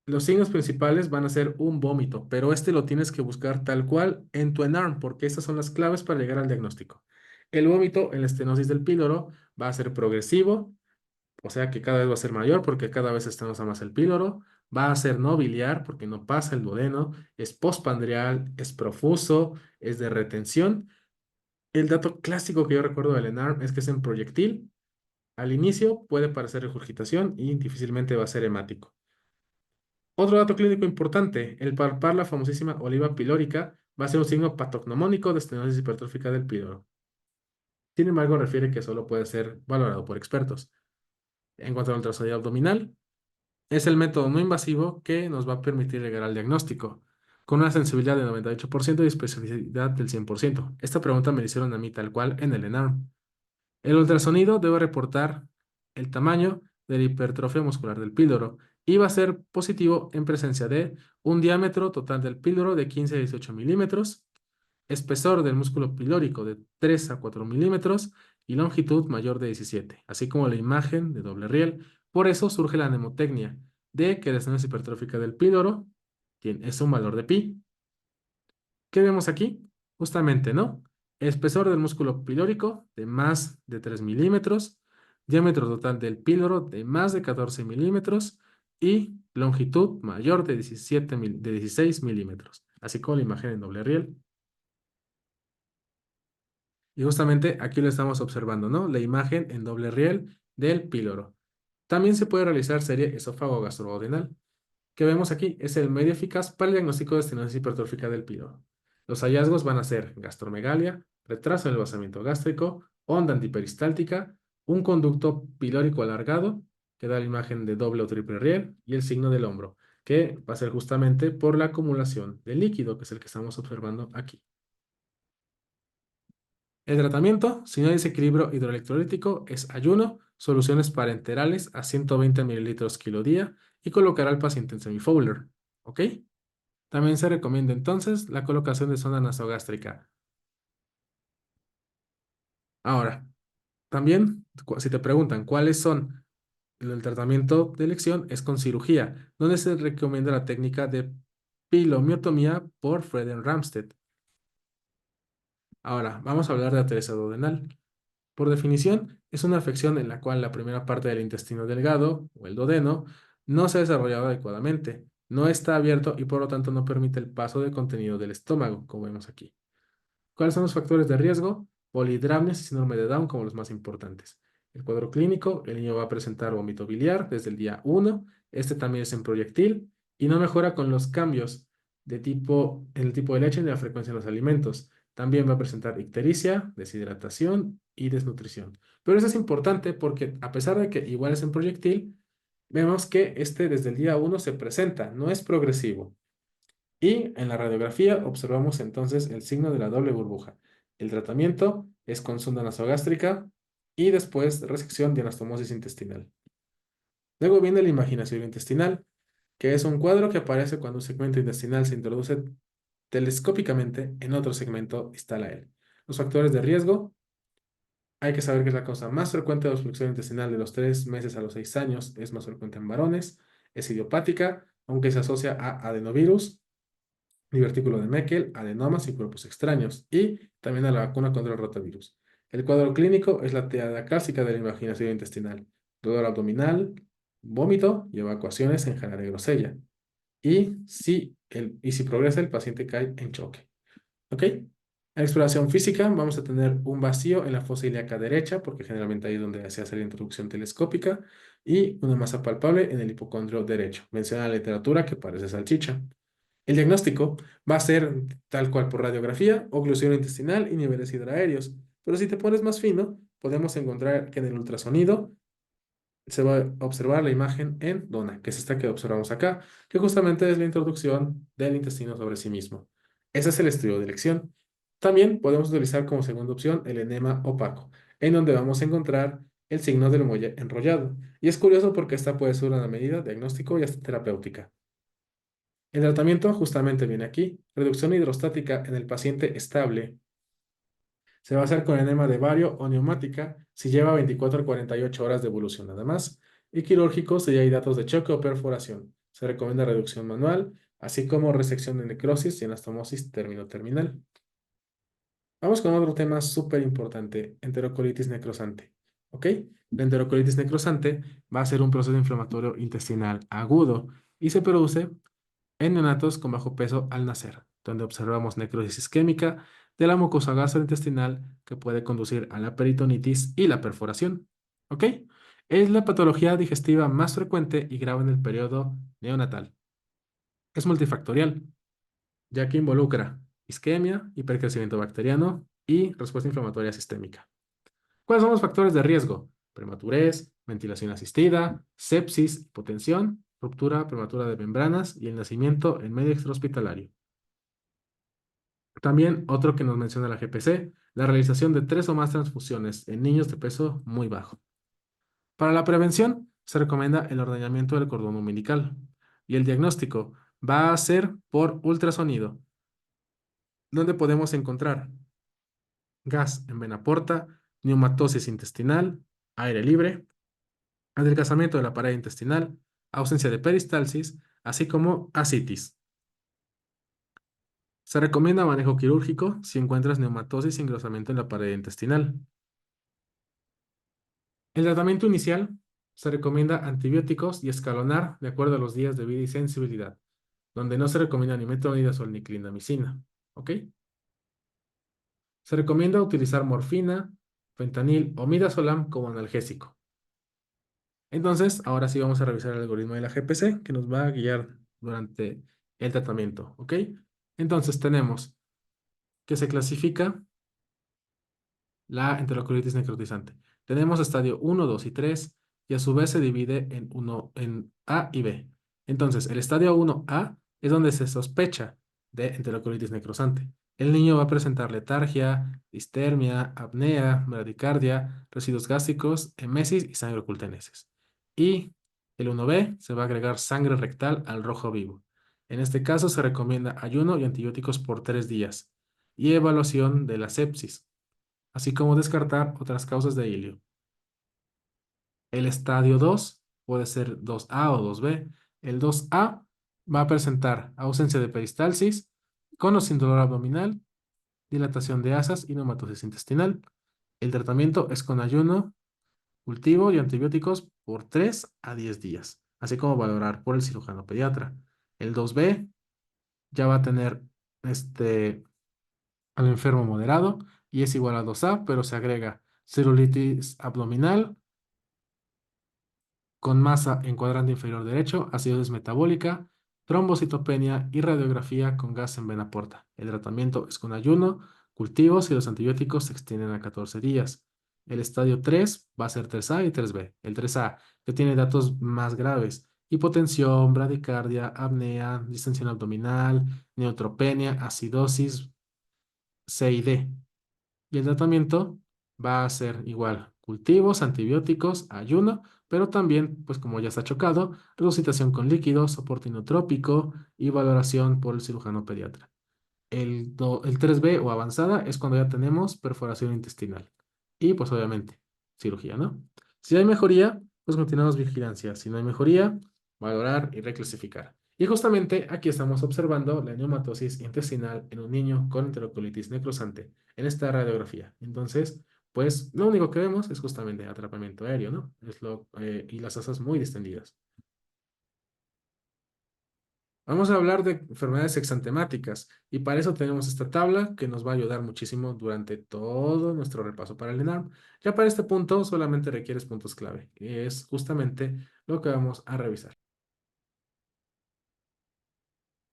Los signos principales van a ser un vómito, pero este lo tienes que buscar tal cual en tu ENARM, porque estas son las claves para llegar al diagnóstico. El vómito en la estenosis del píloro va a ser progresivo, o sea que cada vez va a ser mayor porque cada vez estenosa más el píloro. Va a ser no biliar porque no pasa el duodeno, es postpandreal, es profuso, es de retención. El dato clásico que yo recuerdo del ENARM es que es en proyectil. Al inicio puede parecer regurgitación y difícilmente va a ser hemático. Otro dato clínico importante, el palpar la famosísima oliva pilórica va a ser un signo patognomónico de estenosis hipertrófica del píloro. Sin embargo, refiere que solo puede ser valorado por expertos. En cuanto al ultrasonido abdominal, es el método no invasivo que nos va a permitir llegar al diagnóstico, con una sensibilidad del 98% y especificidad del 100%. Esta pregunta me la hicieron a mí tal cual en el ENARM. El ultrasonido debe reportar el tamaño de la hipertrofia muscular del píloro y va a ser positivo en presencia de un diámetro total del píloro de 15 a 18 milímetros, espesor del músculo pilórico de 3 a 4 milímetros y longitud mayor de 17, así como la imagen de doble riel. Por eso surge la mnemotecnia de que la estenosis hipertrófica del píloro es un valor de pi. ¿Qué vemos aquí? Justamente, ¿no? Espesor del músculo pilórico de más de 3 milímetros, diámetro total del píloro de más de 14 milímetros y longitud mayor de 16 milímetros, así como la imagen en doble riel. Y justamente aquí lo estamos observando, ¿no? La imagen en doble riel del píloro. También se puede realizar serie esófago gastroduodenal que vemos aquí es el medio eficaz para el diagnóstico de estenosis hipertrófica del píloro. Los hallazgos van a ser gastromegalia, retraso en el vaciamiento gástrico, onda antiperistáltica, un conducto pilórico alargado, que da la imagen de doble o triple riel, y el signo del hombro, que va a ser justamente por la acumulación de líquido, que es el que estamos observando aquí. El tratamiento, si no hay desequilibrio hidroelectrolítico, es ayuno, soluciones parenterales a 120 mililitros kilo día y colocar al paciente en semifowler. ¿Ok? También se recomienda entonces la colocación de sonda nasogástrica. Ahora, también, si te preguntan cuáles son el tratamiento de elección, es con cirugía, donde se recomienda la técnica de pilomiotomía por Freden Ramstedt. Ahora, vamos a hablar de atresia duodenal. Por definición, es una afección en la cual la primera parte del intestino delgado, o el duodeno, no se ha desarrollado adecuadamente, no está abierto y por lo tanto no permite el paso de contenido del estómago, como vemos aquí. ¿Cuáles son los factores de riesgo? Polihidramias y síndrome de Down como los más importantes. El cuadro clínico, el niño va a presentar vómito biliar desde el día 1. Este también es en proyectil y no mejora con los cambios en el tipo de leche ni la frecuencia en los alimentos. También va a presentar ictericia, deshidratación y desnutrición. Pero eso es importante porque a pesar de que igual es en proyectil, vemos que este desde el día 1 se presenta, no es progresivo. Y en la radiografía observamos entonces el signo de la doble burbuja. El tratamiento es con sonda nasogástrica y después resección de anastomosis intestinal. Luego viene la imaginación intestinal, que es un cuadro que aparece cuando un segmento intestinal se introduce telescópicamente en otro segmento distal a él. Los factores de riesgo, hay que saber que es la causa más frecuente de obstrucción intestinal de los 3 meses a los 6 años, es más frecuente en varones, es idiopática, aunque se asocia a adenovirus, divertículo de Meckel, adenomas y cuerpos extraños, y también a la vacuna contra el rotavirus. El cuadro clínico es la tirada clásica de la imaginación intestinal, dolor abdominal, vómito y evacuaciones en Jara de Grosella. Y si progresa, el paciente cae en choque. ¿Ok? En la exploración física vamos a tener un vacío en la fosa ilíaca derecha, porque generalmente ahí es donde se hace la introducción telescópica, y una masa palpable en el hipocondrio derecho. Menciona la literatura que parece salchicha. El diagnóstico va a ser tal cual por radiografía, oclusión intestinal y niveles hidraéreos. Pero si te pones más fino, podemos encontrar que en el ultrasonido se va a observar la imagen en dona, que es esta que observamos acá, que justamente es la introducción del intestino sobre sí mismo. Ese es el estudio de elección. También podemos utilizar como segunda opción el enema opaco, en donde vamos a encontrar el signo del muelle enrollado. Y es curioso porque esta puede ser una medida diagnóstico y hasta terapéutica. El tratamiento justamente viene aquí. Reducción hidrostática en el paciente estable. Se va a hacer con enema de bario o neumática si lleva 24 a 48 horas de evolución nada más. Y quirúrgico si ya hay datos de choque o perforación. Se recomienda reducción manual, así como resección de necrosis y anastomosis término-terminal. Vamos con otro tema súper importante, enterocolitis necrosante. ¿Ok? La enterocolitis necrosante va a ser un proceso inflamatorio intestinal agudo y se produce en neonatos con bajo peso al nacer, donde observamos necrosis isquémica de la mucosa gastrointestinal que puede conducir a la peritonitis y la perforación. ¿Ok? Es la patología digestiva más frecuente y grave en el periodo neonatal. Es multifactorial, ya que involucra isquemia, hipercrecimiento bacteriano y respuesta inflamatoria sistémica. ¿Cuáles son los factores de riesgo? Prematurez, ventilación asistida, sepsis, hipotensión, ruptura prematura de membranas y el nacimiento en medio extrahospitalario. También otro que nos menciona la GPC, la realización de 3 o más transfusiones en niños de peso muy bajo. Para la prevención, se recomienda el ordeñamiento del cordón umbilical y el diagnóstico va a ser por ultrasonido, donde podemos encontrar gas en vena porta, neumatosis intestinal, aire libre, adelgazamiento de la pared intestinal, ausencia de peristalsis, así como ascitis. Se recomienda manejo quirúrgico si encuentras neumatosis y engrosamiento en la pared intestinal. El tratamiento inicial se recomienda antibióticos y escalonar de acuerdo a los días de vida y sensibilidad, donde no se recomienda ni metronidazol ni clindamicina. ¿Ok? Se recomienda utilizar morfina, fentanil o midazolam como analgésico. Entonces, ahora sí vamos a revisar el algoritmo de la GPC que nos va a guiar durante el tratamiento, ¿ok? Entonces tenemos que se clasifica la enterocolitis necrotizante. Tenemos estadio 1, 2 y 3 y a su vez se divide en A y B. Entonces, el estadio 1A es donde se sospecha de enterocolitis necrosante. El niño va a presentar letargia, distermia, apnea, bradicardia, residuos gástricos, emesis y sangre ocultenesis. Y el 1B se va a agregar sangre rectal al rojo vivo. En este caso se recomienda ayuno y antibióticos por 3 días y evaluación de la sepsis así como descartar otras causas de hilio. El estadio 2 puede ser 2A o 2B. El 2A va a presentar ausencia de peristalsis, con o sin dolor abdominal, dilatación de asas y neumatosis intestinal. El tratamiento es con ayuno, cultivo y antibióticos por 3 a 10 días, así como valorar por el cirujano pediatra. El 2B ya va a tener al enfermo moderado y es igual a 2A, pero se agrega celulitis abdominal con masa en cuadrante inferior derecho, acidosis metabólica, trombocitopenia y radiografía con gas en vena porta. El tratamiento es con ayuno, cultivos y los antibióticos se extienden a 14 días. El estadio 3 va a ser 3A y 3B. El 3A que tiene datos más graves, hipotensión, bradicardia, apnea, distensión abdominal, neutropenia, acidosis, C y D. Y el tratamiento va a ser igual, cultivos, antibióticos, ayuno, pero también, pues como ya está chocado, resucitación con líquidos, soporte inotrópico y valoración por el cirujano pediatra. El 3B o avanzada es cuando ya tenemos perforación intestinal. Y pues obviamente, cirugía, ¿no? Si hay mejoría, pues continuamos vigilancia. Si no hay mejoría, valorar y reclasificar. Y justamente aquí estamos observando la neumatosis intestinal en un niño con enterocolitis necrosante en esta radiografía. Entonces, pues lo único que vemos es justamente atrapamiento aéreo, ¿no? Y las asas muy distendidas. Vamos a hablar de enfermedades exantemáticas y para eso tenemos esta tabla que nos va a ayudar muchísimo durante todo nuestro repaso para el ENARM. Ya para este punto solamente requieres puntos clave, que es justamente lo que vamos a revisar.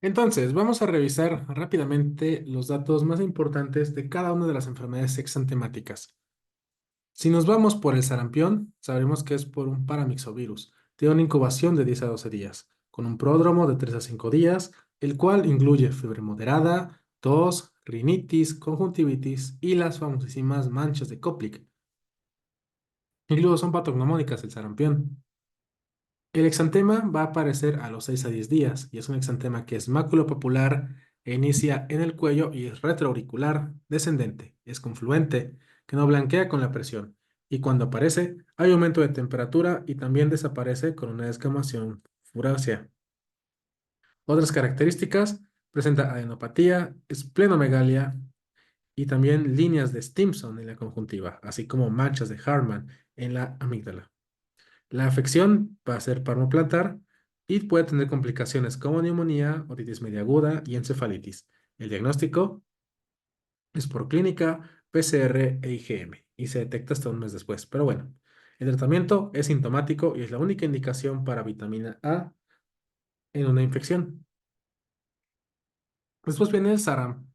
Entonces, vamos a revisar rápidamente los datos más importantes de cada una de las enfermedades exantemáticas. Si nos vamos por el sarampión, sabremos que es por un paramyxovirus. Tiene una incubación de 10 a 12 días, con un pródromo de 3 a 5 días, el cual incluye fiebre moderada, tos, rinitis, conjuntivitis y las famosísimas manchas de Koplik. Incluso son patognomónicas el sarampión. El exantema va a aparecer a los 6 a 10 días y es un exantema que es maculopapular e inicia en el cuello y es retroauricular, descendente, es confluente, que no blanquea con la presión y cuando aparece hay aumento de temperatura y también desaparece con una descamación furácea. Otras características, presenta adenopatía, esplenomegalia y también líneas de Stimson en la conjuntiva, así como manchas de Hartmann en la amígdala. La afección va a ser palmoplantar y puede tener complicaciones como neumonía, otitis media aguda y encefalitis. El diagnóstico es por clínica, PCR e IgM y se detecta hasta un mes después. Pero bueno, el tratamiento es sintomático y es la única indicación para vitamina A en una infección. Después viene el saram,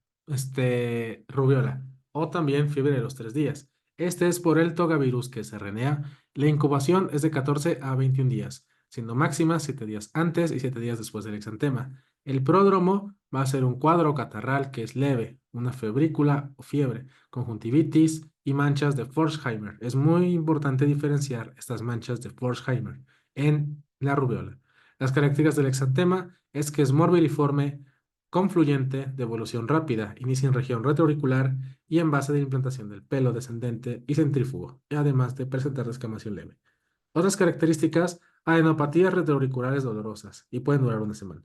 rubiola, o también fiebre de los 3 días. Este es por el togavirus que se RNA. La incubación es de 14 a 21 días, siendo máxima 7 días antes y 7 días después del exantema. El pródromo va a ser un cuadro catarral que es leve, una febrícula o fiebre, conjuntivitis y manchas de Forsheimer. Es muy importante diferenciar estas manchas de Forsheimer en la rubiola. Las características del exantema es que es morbiliforme, confluyente de evolución rápida, inicia en región retroauricular y en base de implantación del pelo descendente y centrífugo, y además de presentar descamación leve. Otras características, adenopatías retroauriculares dolorosas y pueden durar una semana.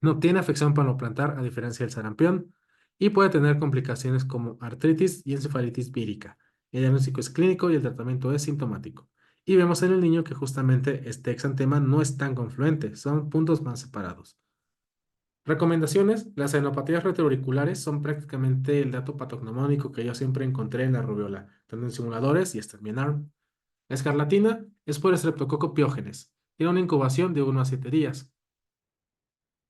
No tiene afección palmoplantar a diferencia del sarampión y puede tener complicaciones como artritis y encefalitis vírica. El diagnóstico es clínico y el tratamiento es sintomático. Y vemos en el niño que justamente este exantema no es tan confluente, son puntos más separados. Recomendaciones: las adenopatías retroauriculares son prácticamente el dato patognomónico que yo siempre encontré en la rubiola, tanto en simuladores y hasta en BNARM. La escarlatina es por Streptococcus pyogenes. Tiene una incubación de 1 a 7 días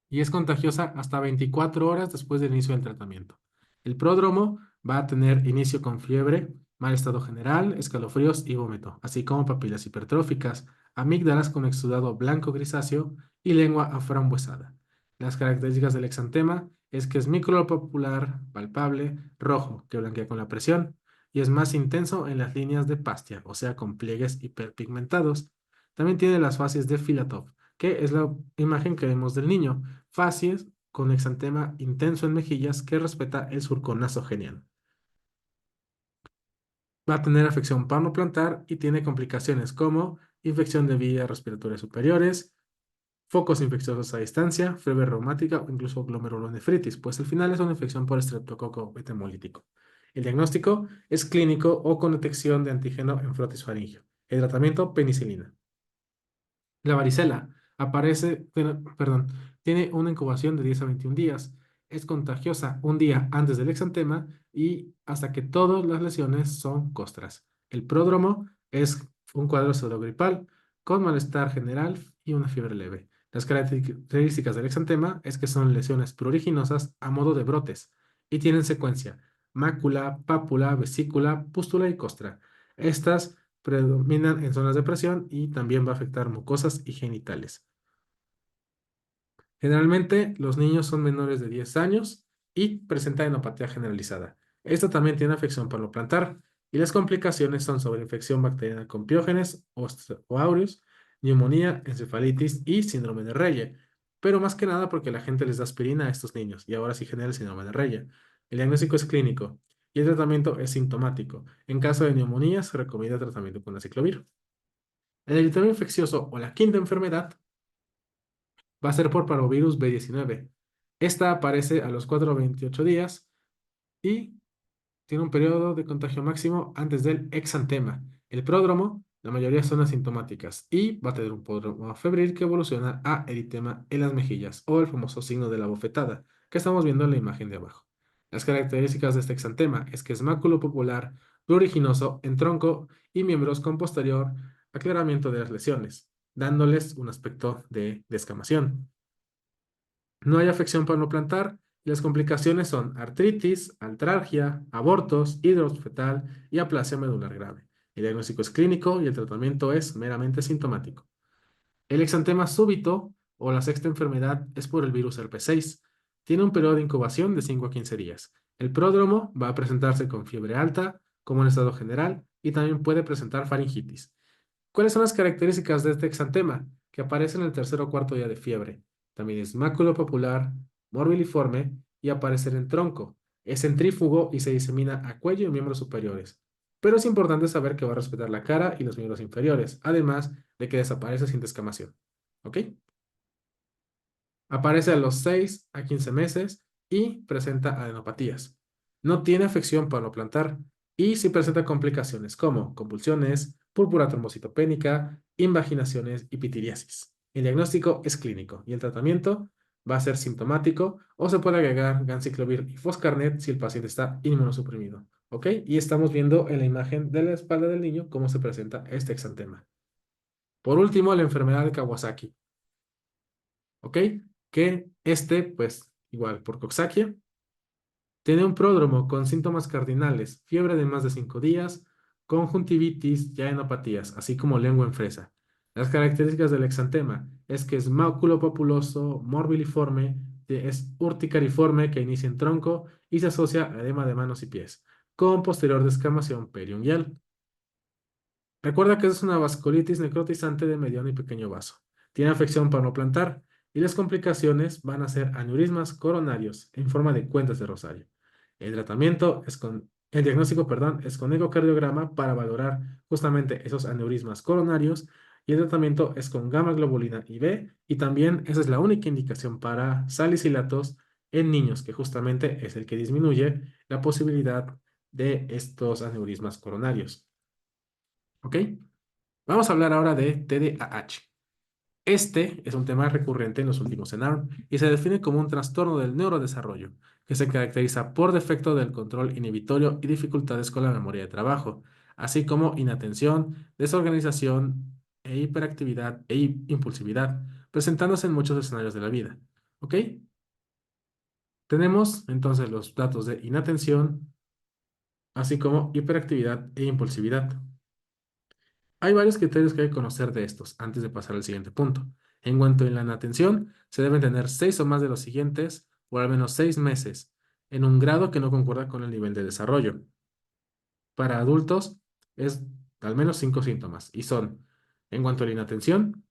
y es contagiosa hasta 24 horas después del inicio del tratamiento. El pródromo va a tener inicio con fiebre, mal estado general, escalofríos y vómito, así como papilas hipertróficas, amígdalas con exudado blanco grisáceo y lengua aframbuesada. Las características del exantema es que es micropopular, palpable, rojo, que blanquea con la presión, y es más intenso en las líneas de Pastia, o sea, con pliegues hiperpigmentados. También tiene las fases de Filatov, que es la imagen que vemos del niño, facies con exantema intenso en mejillas que respeta el surco nasogeniano. Va a tener afección palmoplantar y tiene complicaciones como infección de vías respiratorias superiores, focos infecciosos a distancia, fiebre reumática o incluso glomerulonefritis, pues al final es una infección por estreptococo betamolítico. El diagnóstico es clínico o con detección de antígeno en frotis faríngeo. El tratamiento, penicilina. La varicela tiene una incubación de 10 a 21 días. Es contagiosa un día antes del exantema y hasta que todas las lesiones son costras. El pródromo es un cuadro pseudogripal con malestar general y una fiebre leve. Las características del exantema es que son lesiones pruriginosas a modo de brotes y tienen secuencia: mácula, pápula, vesícula, pústula y costra. Estas predominan en zonas de presión y también va a afectar mucosas y genitales. Generalmente los niños son menores de 10 años y presentan enopatía generalizada. Esto también tiene afección palmoplantar y las complicaciones son sobre infección bacteriana con piógenes o aureus, neumonía, encefalitis y síndrome de Reye, pero más que nada porque la gente les da aspirina a estos niños y ahora sí genera el síndrome de Reye. El diagnóstico es clínico y el tratamiento es sintomático. En caso de neumonía se recomienda tratamiento con aciclovir. El eritema infeccioso o la quinta enfermedad va a ser por parvovirus B19. Esta aparece a los 4 a 28 días y tiene un periodo de contagio máximo antes del exantema. El pródromo, la mayoría son asintomáticas y va a tener un pródromo febril que evoluciona a eritema en las mejillas o el famoso signo de la bofetada que estamos viendo en la imagen de abajo. Las características de este exantema es que es popular, pruriginoso en tronco y miembros con posterior aclaramiento de las lesiones, dándoles un aspecto de descamación. No hay afección palmoplantar y las complicaciones son artritis, artralgia, abortos, hidrops fetal y aplasia medular grave. El diagnóstico es clínico y el tratamiento es meramente sintomático. El exantema súbito o la sexta enfermedad es por el virus herpes 6. Tiene un periodo de incubación de 5 a 15 días. El pródromo va a presentarse con fiebre alta, como en estado general, y también puede presentar faringitis. ¿Cuáles son las características de este exantema? Que aparece en el tercer o cuarto día de fiebre. También es maculopapular, morbiliforme y aparece en el tronco. Es centrífugo y se disemina a cuello y miembros superiores. Pero es importante saber que va a respetar la cara y los miembros inferiores, además de que desaparece sin descamación. ¿Ok? Aparece a los 6 a 15 meses y presenta adenopatías. No tiene afección plantar y sí presenta complicaciones como convulsiones, púrpura trombocitopénica, invaginaciones y pitiriasis. El diagnóstico es clínico y el tratamiento va a ser sintomático o se puede agregar ganciclovir y foscarnet si el paciente está inmunosuprimido. ¿Ok? Y estamos viendo en la imagen de la espalda del niño cómo se presenta este exantema. Por último, la enfermedad de Kawasaki. ¿Ok? Que pues, igual por coxsackie, tiene un pródromo con síntomas cardinales, fiebre de más de 5 días, conjuntivitis y adenopatías, así como lengua en fresa. Las características del exantema es que es maculopapuloso, morbiliforme, es urticariforme que inicia en tronco y se asocia a edema de manos y pies, con posterior descamación periungual. Recuerda que es una vasculitis necrotizante de mediano y pequeño vaso. Tiene afección plantar y las complicaciones van a ser aneurismas coronarios en forma de cuentas de rosario. El diagnóstico, perdón, es con ecocardiograma para valorar justamente esos aneurismas coronarios y el tratamiento es con gamma globulina y B y también esa es la única indicación para salicilatos en niños, que justamente es el que disminuye la posibilidad de estos aneurismas coronarios. ¿Ok? Vamos a hablar ahora de TDAH. Este es un tema recurrente en los últimos ENARM y se define como un trastorno del neurodesarrollo que se caracteriza por defecto del control inhibitorio y dificultades con la memoria de trabajo, así como inatención, desorganización e hiperactividad e impulsividad, presentándose en muchos escenarios de la vida. ¿Ok? Tenemos entonces los datos de inatención, así como hiperactividad e impulsividad. Hay varios criterios que hay que conocer de estos antes de pasar al siguiente punto. En cuanto a la inatención, se deben tener 6 o más de los siguientes por al menos 6 meses, en un grado que no concuerda con el nivel de desarrollo. Para adultos es al menos 5 síntomas y son, en cuanto a la inatención,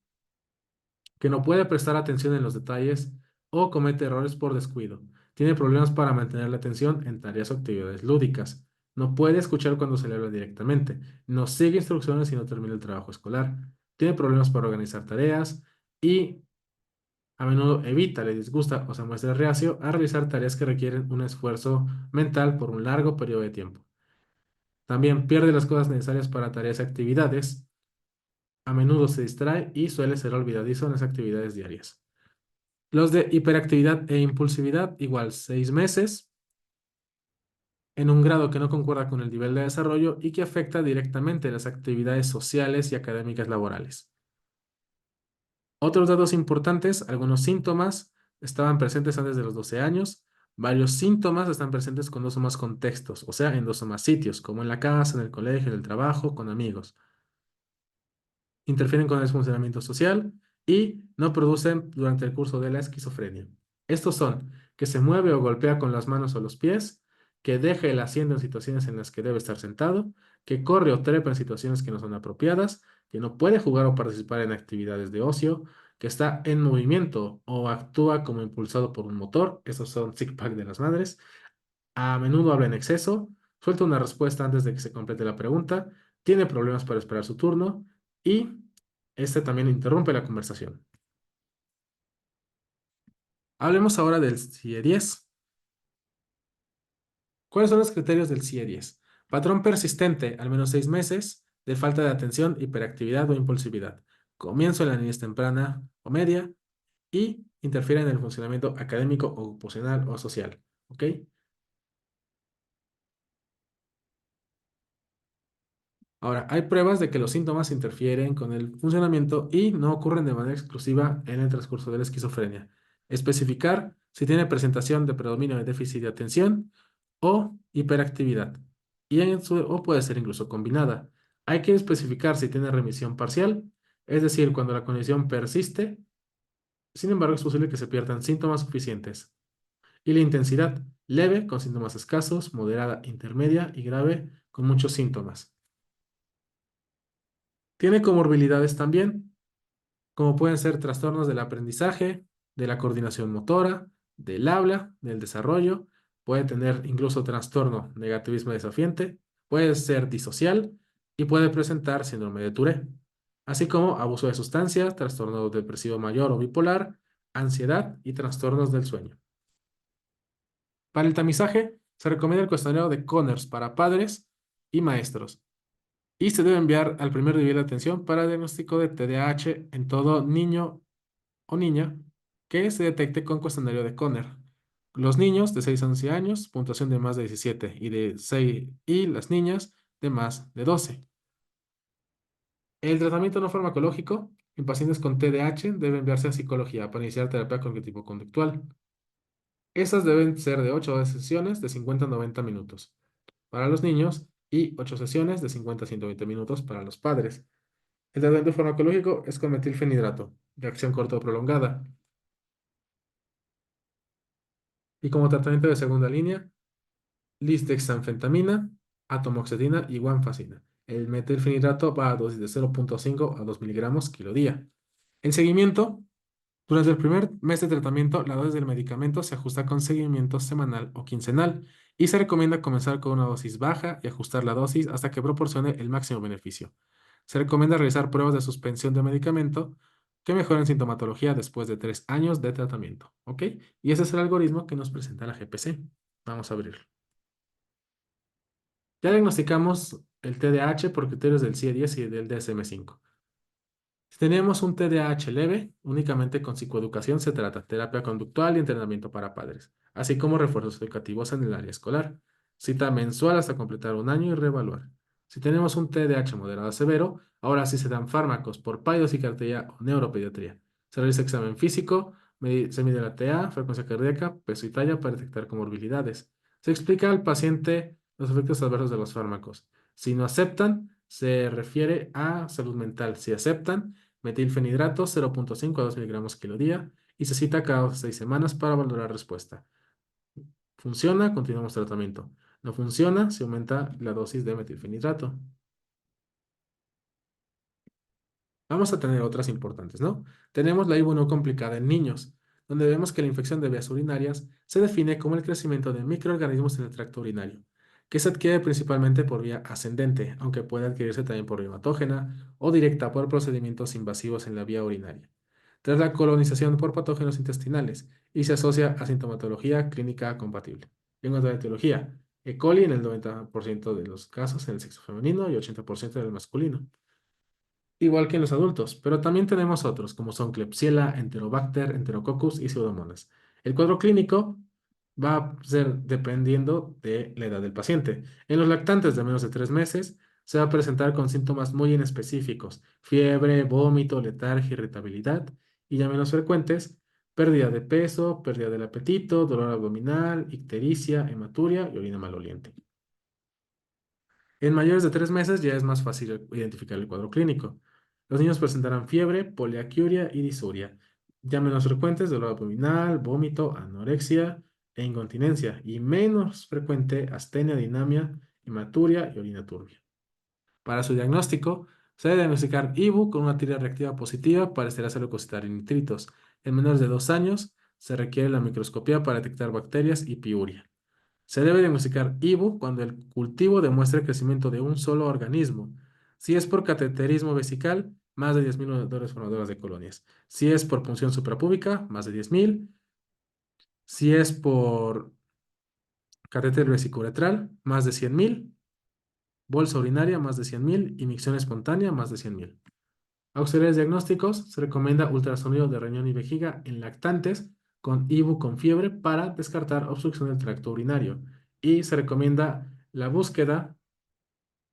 que no puede prestar atención en los detalles o comete errores por descuido. Tiene problemas para mantener la atención en tareas o actividades lúdicas. No puede escuchar cuando se le habla directamente. No sigue instrucciones y no termina el trabajo escolar. Tiene problemas para organizar tareas y a menudo evita, le disgusta o se muestra reacio a realizar tareas que requieren un esfuerzo mental por un largo periodo de tiempo. También pierde las cosas necesarias para tareas y actividades. A menudo se distrae y suele ser olvidadizo en las actividades diarias. Los de hiperactividad e impulsividad, igual 6 meses, en un grado que no concuerda con el nivel de desarrollo y que afecta directamente las actividades sociales y académicas laborales. Otros datos importantes, algunos síntomas estaban presentes antes de los 12 años, varios síntomas están presentes con dos o más contextos, o sea, en dos o más sitios, como en la casa, en el colegio, en el trabajo, con amigos. Interfieren con el funcionamiento social y no producen durante el curso de la esquizofrenia. Estos son que se mueve o golpea con las manos o los pies, que deja el asiento en situaciones en las que debe estar sentado, que corre o trepa en situaciones que no son apropiadas, que no puede jugar o participar en actividades de ocio, que está en movimiento o actúa como impulsado por un motor, esos son sick pack de las madres, a menudo habla en exceso, suelta una respuesta antes de que se complete la pregunta, tiene problemas para esperar su turno y este también interrumpe la conversación. Hablemos ahora del CIE-10. ¿Cuáles son los criterios del CIE-10? Patrón persistente, al menos 6 meses, de falta de atención, hiperactividad o impulsividad. Comienzo en la niñez temprana o media y interfiere en el funcionamiento académico, ocupacional o social. ¿Ok? Ahora, hay pruebas de que los síntomas interfieren con el funcionamiento y no ocurren de manera exclusiva en el transcurso de la esquizofrenia. Especificar si tiene presentación de predominio de déficit de atención o hiperactividad, o puede ser incluso combinada. Hay que especificar si tiene remisión parcial, es decir, cuando la condición persiste, sin embargo, es posible que se pierdan síntomas suficientes. Y la intensidad, leve, con síntomas escasos, moderada, intermedia y grave, con muchos síntomas. Tiene comorbilidades también, como pueden ser trastornos del aprendizaje, de la coordinación motora, del habla, del desarrollo, puede tener incluso trastorno negativismo desafiante, puede ser disocial y puede presentar síndrome de Tourette, así como abuso de sustancias, trastorno depresivo mayor o bipolar, ansiedad y trastornos del sueño. Para el tamizaje, se recomienda el cuestionario de Conners para padres y maestros y se debe enviar al primer nivel de atención para diagnóstico de TDAH en todo niño o niña que se detecte con cuestionario de Conner. Los niños de 6 a 11 años, puntuación de más de 17 y de 6 y las niñas de más de 12. El tratamiento no farmacológico en pacientes con TDAH debe enviarse a psicología para iniciar terapia cognitivo-conductual. Estas deben ser de 8 sesiones de 50 a 90 minutos para los niños y 8 sesiones de 50 a 120 minutos para los padres. El tratamiento farmacológico es con metilfenidrato, de acción corta o prolongada. Y como tratamiento de segunda línea, lisdexanfetamina, atomoxetina y guanfacina. El metilfenidato va a dosis de 0,5 a 2 miligramos kilo día. En seguimiento, durante el primer mes de tratamiento, la dosis del medicamento se ajusta con seguimiento semanal o quincenal y se recomienda comenzar con una dosis baja y ajustar la dosis hasta que proporcione el máximo beneficio. Se recomienda realizar pruebas de suspensión de medicamento que mejoren sintomatología después de 3 años de tratamiento. ¿Ok? Y ese es el algoritmo que nos presenta la GPC. Vamos a abrirlo. Ya diagnosticamos el TDAH por criterios del CIE-10 y del DSM-5. Si tenemos un TDAH leve, únicamente con psicoeducación se trata terapia conductual y entrenamiento para padres, así como refuerzos educativos en el área escolar. Cita mensual hasta completar un año y reevaluar. Si tenemos un TDAH moderado a severo, ahora sí se dan fármacos por psiquiatría o neuropediatría. Se realiza examen físico, se mide la TA, frecuencia cardíaca, peso y talla para detectar comorbilidades. Se explica al paciente los efectos adversos de los fármacos. Si no aceptan, se refiere a salud mental. Si aceptan, metilfenidrato 0,5 a 2 miligramos kilo día y se cita cada 6 semanas para valorar respuesta. Funciona, continuamos tratamiento. No funciona, se aumenta la dosis de metilfenidrato. Vamos a tener otras importantes, ¿no? Tenemos la IBU no complicada en niños, donde vemos que la infección de vías urinarias se define como el crecimiento de microorganismos en el tracto urinario, que se adquiere principalmente por vía ascendente, aunque puede adquirirse también por vía patógena o directa por procedimientos invasivos en la vía urinaria, tras la colonización por patógenos intestinales y se asocia a sintomatología clínica compatible. En cuanto a la etiología, E. coli en el 90% de los casos en el sexo femenino y 80% en el masculino igual que en los adultos, pero también tenemos otros, como son Klebsiella, Enterobacter, Enterococcus y Pseudomonas. El cuadro clínico va a ser dependiendo de la edad del paciente. En los lactantes de menos de 3 meses, se va a presentar con síntomas muy inespecíficos, fiebre, vómito, letargia, irritabilidad, y ya menos frecuentes, pérdida de peso, pérdida del apetito, dolor abdominal, ictericia, hematuria y orina maloliente. En mayores de 3 meses ya es más fácil identificar el cuadro clínico. Los niños presentarán fiebre, poliaquiuria y disuria. Ya menos frecuentes dolor abdominal, vómito, anorexia e incontinencia. Y menos frecuente astenia, dinamia, hematuria y orina turbia. Para su diagnóstico, se debe diagnosticar IBU con una tira reactiva positiva para esterasa leucocitaria y nitritos. En menores de 2 años se requiere la microscopía para detectar bacterias y piuria. Se debe diagnosticar IBU cuando el cultivo demuestre el crecimiento de un solo organismo. Si es por cateterismo vesical, más de 10.000 unidades formadoras de colonias. Si es por punción suprapúbica, más de 10.000. Si es por catéter vesicouretral, más de 100.000. Bolsa urinaria, más de 100.000. Y micción espontánea, más de 100.000. Auxiliares diagnósticos, se recomienda ultrasonido de riñón y vejiga en lactantes con IBU con fiebre para descartar obstrucción del tracto urinario. Y se recomienda la búsqueda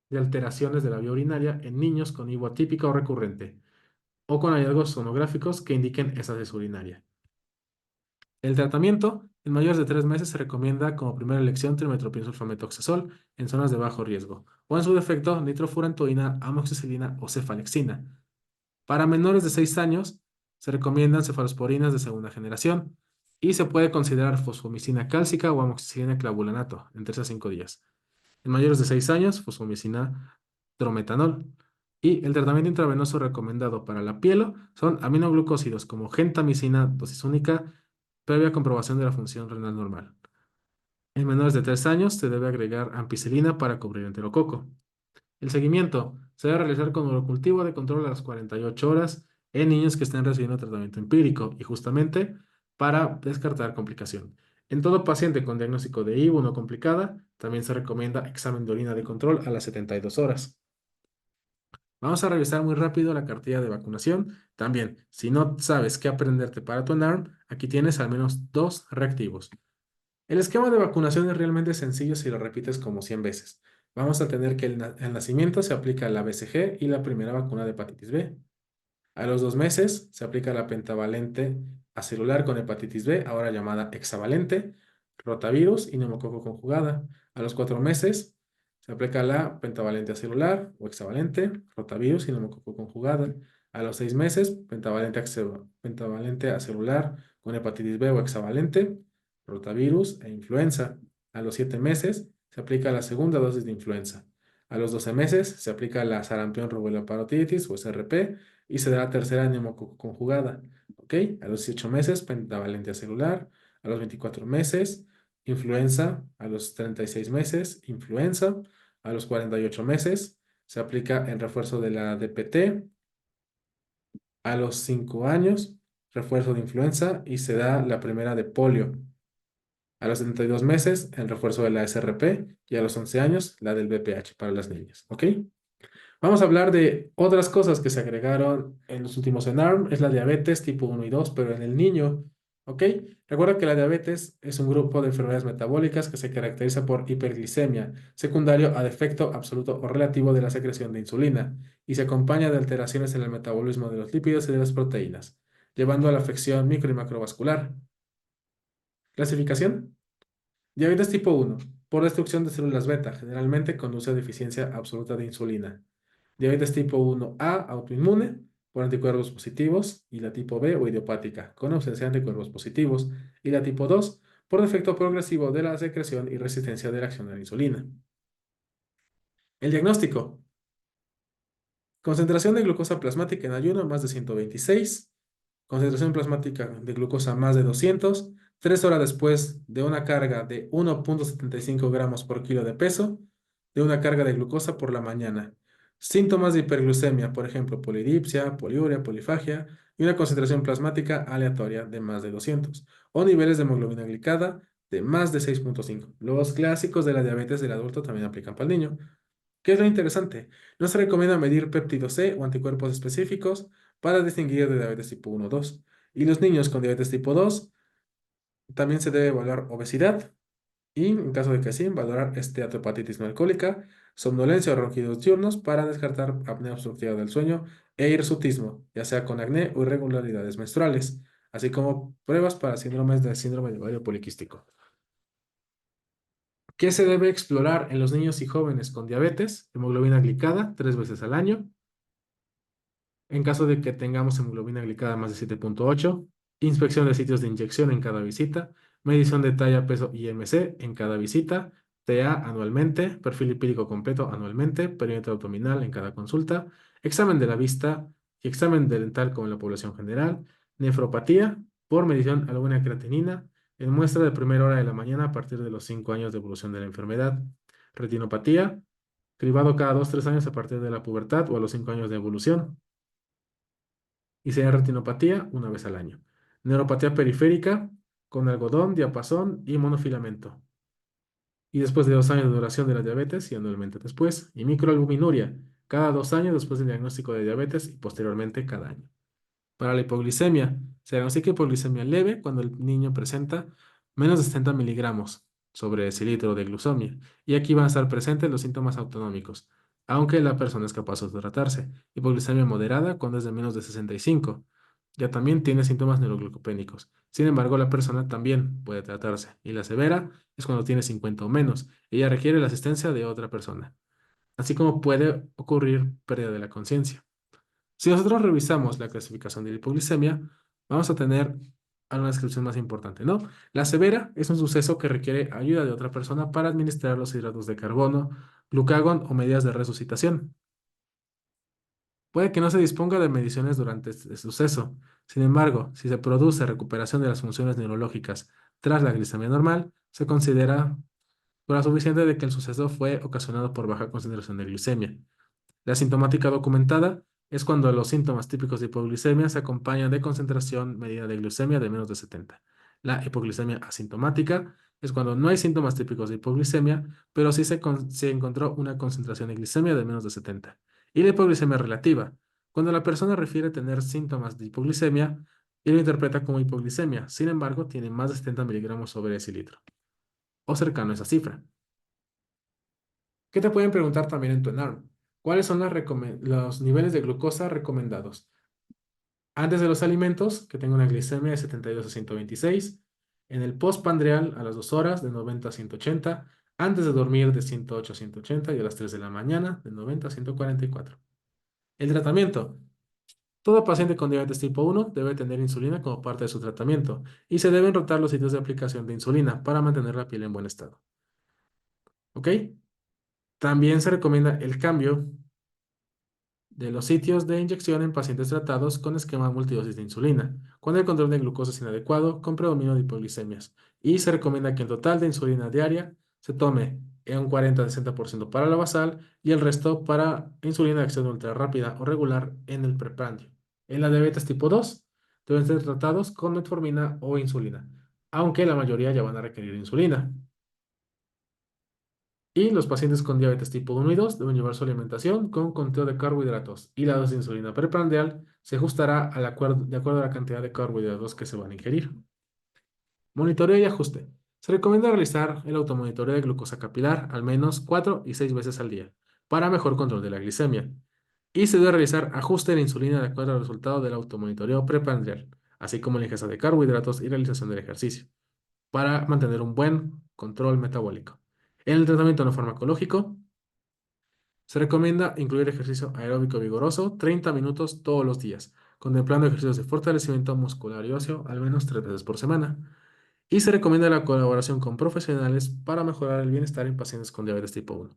de alteraciones de la vía urinaria en niños con IBU atípica o recurrente o con hallazgos sonográficos que indiquen esa desurinaria. El tratamiento en mayores de 3 meses se recomienda como primera elección trimethoprim-sulfametoxazol en zonas de bajo riesgo o en su defecto nitrofurantoína, amoxicilina o cefalexina. Para menores de 6 años, se recomiendan cefalosporinas de segunda generación y se puede considerar fosfomicina cálcica o amoxicilina clavulanato en 3 a 5 días. En mayores de 6 años, fosfomicina drometanol. Y el tratamiento intravenoso recomendado para la piel son aminoglucósidos como gentamicina, dosis única, previa comprobación de la función renal normal. En menores de 3 años se debe agregar ampicilina para cubrir enterococo. El seguimiento se debe realizar con urocultivo de control a las 48 horas en niños que estén recibiendo tratamiento empírico y justamente para descartar complicación. En todo paciente con diagnóstico de IVO no complicada, también se recomienda examen de orina de control a las 72 horas. Vamos a revisar muy rápido la cartilla de vacunación. También, si no sabes qué aprenderte para tu NARM, aquí tienes al menos dos reactivos. El esquema de vacunación es realmente sencillo si lo repites como 100 veces. Vamos a tener que el nacimiento se aplica la BCG y la primera vacuna de hepatitis B. A los 2 meses se aplica la pentavalente acelular con hepatitis B, ahora llamada hexavalente, rotavirus y neumococo conjugada. A los 4 meses se aplica la pentavalente acelular o hexavalente, rotavirus y neumococo conjugada. A los 6 meses, pentavalente acelular con hepatitis B o hexavalente, rotavirus e influenza. A los 7 meses se aplica la segunda dosis de influenza. A los 12 meses se aplica la sarampión rubella parotiditis o SRP y se da la tercera neumococo conjugada. ¿Ok? A los 18 meses, pentavalente celular. A los 24 meses, influenza. A los 36 meses, influenza. A los 48 meses, se aplica el refuerzo de la DPT. A los 5 años, refuerzo de influenza y se da la primera de polio. A los 72 meses, el refuerzo de la SRP y a los 11 años, la del VPH para las niñas. ¿Ok? Vamos a hablar de otras cosas que se agregaron en los últimos ENARM. Es la diabetes tipo 1 y 2, pero en el niño. ¿Ok? Recuerda que la diabetes es un grupo de enfermedades metabólicas que se caracteriza por hiperglicemia, secundario a defecto absoluto o relativo de la secreción de insulina, y se acompaña de alteraciones en el metabolismo de los lípidos y de las proteínas, llevando a la afección micro y macrovascular. Clasificación. Diabetes tipo 1, por destrucción de células beta, generalmente conduce a deficiencia absoluta de insulina. Diabetes tipo 1A, autoinmune, por anticuerpos positivos, y la tipo B o idiopática, con ausencia de anticuerpos positivos, y la tipo 2, por defecto progresivo de la secreción y resistencia de la acción a la insulina. El diagnóstico. Concentración de glucosa plasmática en ayuno más de 126. Concentración plasmática de glucosa más de 200. 3 horas después de una carga de 1,75 gramos por kilo de peso, de una carga de glucosa por la mañana. Síntomas de hiperglucemia, por ejemplo, polidipsia, poliuria, polifagia y una concentración plasmática aleatoria de más de 200. O niveles de hemoglobina glicada de más de 6,5. Los clásicos de la diabetes del adulto también aplican para el niño. ¿Qué es lo interesante? No se recomienda medir péptido C o anticuerpos específicos para distinguir de diabetes tipo 1 o 2. Y los niños con diabetes tipo 2 también se debe evaluar obesidad y, en caso de que sí, valorar esteatohepatitis no alcohólica, somnolencia o ronquidos diurnos para descartar apnea obstructiva del sueño e hirsutismo, ya sea con acné o irregularidades menstruales, así como pruebas para síndromes de síndrome de ovario poliquístico. ¿Qué se debe explorar en los niños y jóvenes con diabetes? Hemoglobina glicada 3 veces al año. En caso de que tengamos hemoglobina glicada más de 7,8, inspección de sitios de inyección en cada visita, medición de talla, peso y IMC en cada visita, TA anualmente, perfil lipídico completo anualmente, perímetro abdominal en cada consulta, examen de la vista y examen dental como en la población general, nefropatía por medición albúmina creatinina en muestra de primera hora de la mañana a partir de los 5 años de evolución de la enfermedad, retinopatía, cribado cada 2-3 años a partir de la pubertad o a los 5 años de evolución y sería retinopatía 1 vez al año. Neuropatía periférica con algodón, diapasón y monofilamento. Y después de 2 años de duración de la diabetes y anualmente después. Y microalbuminuria cada 2 años después del diagnóstico de diabetes y posteriormente cada año. Para la hipoglicemia, se diagnostica hipoglicemia leve cuando el niño presenta menos de 70 miligramos sobre decilitro de glucemia. Y aquí van a estar presentes los síntomas autonómicos, aunque la persona es capaz de tratarse. Hipoglicemia moderada cuando es de menos de 65. Ya también tiene síntomas neuroglucopénicos. Sin embargo, la persona también puede tratarse. Y la severa es cuando tiene 50 o menos. Ella requiere la asistencia de otra persona. Así como puede ocurrir pérdida de la conciencia. Si nosotros revisamos la clasificación de la hipoglicemia, vamos a tener una descripción más importante, ¿no? La severa es un suceso que requiere ayuda de otra persona para administrar los hidratos de carbono, glucagón o medidas de resucitación. Puede que no se disponga de mediciones durante este suceso. Sin embargo, si se produce recuperación de las funciones neurológicas tras la glicemia normal, se considera prueba suficiente de que el suceso fue ocasionado por baja concentración de glicemia. La sintomática documentada es cuando los síntomas típicos de hipoglicemia se acompañan de concentración medida de glucemia de menos de 70. La hipoglicemia asintomática es cuando no hay síntomas típicos de hipoglicemia, pero sí se encontró una concentración de glicemia de menos de 70. Y la hipoglicemia relativa, cuando la persona refiere tener síntomas de hipoglicemia y lo interpreta como hipoglicemia, sin embargo, tiene más de 70 miligramos sobre decilitro, o cercano a esa cifra. ¿Qué te pueden preguntar también en tu ENARM? ¿Cuáles son los niveles de glucosa recomendados? Antes de los alimentos, que tenga una glicemia de 72 a 126. En el postpandreal, a las 2 horas, de 90 a 180. Antes de dormir, de 108 a 180. Y a las 3 de la mañana, de 90 a 144. El tratamiento. Todo paciente con diabetes tipo 1 debe tener insulina como parte de su tratamiento y se deben rotar los sitios de aplicación de insulina para mantener la piel en buen estado. ¿Ok? También se recomienda el cambio de los sitios de inyección en pacientes tratados con esquema multidosis de insulina, cuando el control de glucosa es inadecuado, con predominio de hipoglicemias. Y se recomienda que el total de insulina diaria se tome en un 40-60% para la basal y el resto para insulina de acción ultra rápida o regular en el preprandio. En la diabetes tipo 2 deben ser tratados con metformina o insulina, aunque la mayoría ya van a requerir insulina. Y los pacientes con diabetes tipo 1 y 2 deben llevar su alimentación con conteo de carbohidratos y la dosis de insulina preprandial se ajustará de acuerdo a la cantidad de carbohidratos que se van a ingerir. Monitoreo y ajuste. Se recomienda realizar el automonitoreo de glucosa capilar al menos 4 y 6 veces al día para mejor control de la glicemia. Y se debe realizar ajuste de la insulina de acuerdo al resultado del automonitoreo preprandial, así como la ingesta de carbohidratos y realización del ejercicio, para mantener un buen control metabólico. En el tratamiento no farmacológico, se recomienda incluir ejercicio aeróbico vigoroso 30 minutos todos los días, contemplando ejercicios de fortalecimiento muscular y óseo al menos 3 veces por semana. Y se recomienda la colaboración con profesionales para mejorar el bienestar en pacientes con diabetes tipo 1,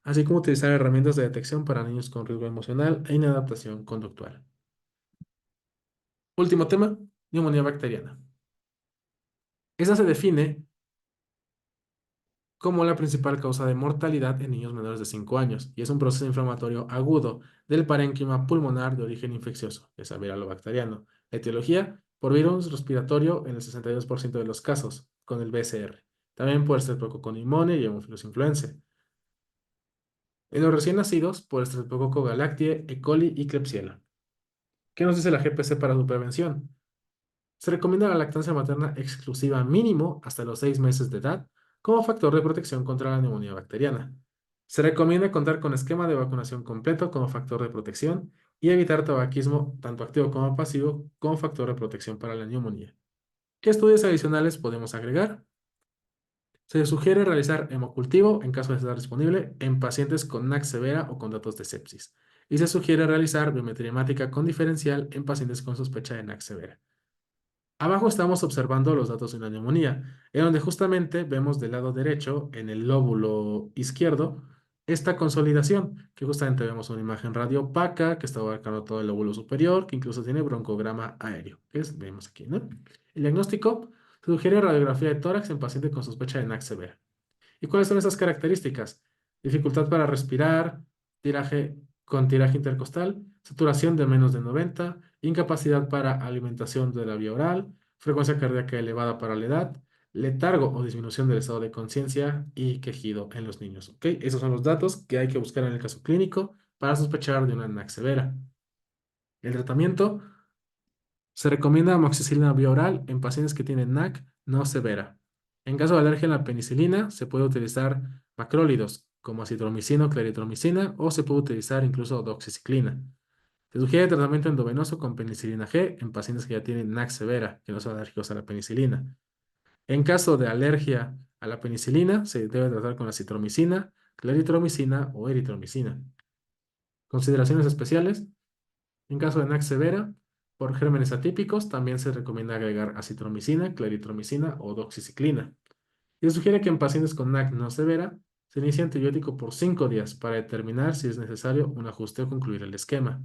así como utilizar herramientas de detección para niños con riesgo emocional e inadaptación conductual. Último tema, neumonía bacteriana. Esta se define como la principal causa de mortalidad en niños menores de 5 años y es un proceso inflamatorio agudo del parénquima pulmonar de origen infeccioso, ya sea viral o bacteriano. Etiología, por virus respiratorio en el 62% de los casos, con el BCR. También por Streptococcus pneumoniae y Haemophilus influenzae. En los recién nacidos, por Streptococcus galactiae, E. coli y Klebsiella. ¿Qué nos dice la GPC para su prevención? Se recomienda la lactancia materna exclusiva mínimo hasta los 6 meses de edad como factor de protección contra la neumonía bacteriana. Se recomienda contar con esquema de vacunación completo como factor de protección y evitar tabaquismo tanto activo como pasivo como factor de protección para la neumonía. ¿Qué estudios adicionales podemos agregar? Se sugiere realizar hemocultivo en caso de estar disponible en pacientes con NAC severa o con datos de sepsis. Y se sugiere realizar biometría hemática con diferencial en pacientes con sospecha de NAC severa. Abajo estamos observando los datos de una neumonía, en donde justamente vemos del lado derecho, en el lóbulo izquierdo, esta consolidación, que justamente vemos una imagen radio opaca que está abarcando todo el lóbulo superior, que incluso tiene broncograma aéreo, vemos aquí, ¿no? El diagnóstico sugiere radiografía de tórax en paciente con sospecha de NAC severa. ¿Y cuáles son esas características? Dificultad para respirar, tiraje con tiraje intercostal, saturación de menos de 90, incapacidad para alimentación de la vía oral, frecuencia cardíaca elevada para la edad, letargo o disminución del estado de conciencia y quejido en los niños. ¿Ok? Esos son los datos que hay que buscar en el caso clínico para sospechar de una NAC severa. El tratamiento se recomienda amoxicilina vía oral en pacientes que tienen NAC no severa. En caso de alergia a la penicilina, se puede utilizar macrólidos como acitromicina o claritromicina o se puede utilizar incluso doxiciclina. Se sugiere tratamiento endovenoso con penicilina G en pacientes que ya tienen NAC severa, que no son alérgicos a la penicilina. En caso de alergia a la penicilina, se debe tratar con acitromicina, claritromicina o eritromicina. Consideraciones especiales. En caso de NAC severa, por gérmenes atípicos, también se recomienda agregar acitromicina, claritromicina o doxiciclina. Y se sugiere que en pacientes con NAC no severa, se inicie antibiótico por 5 días para determinar si es necesario un ajuste o concluir el esquema.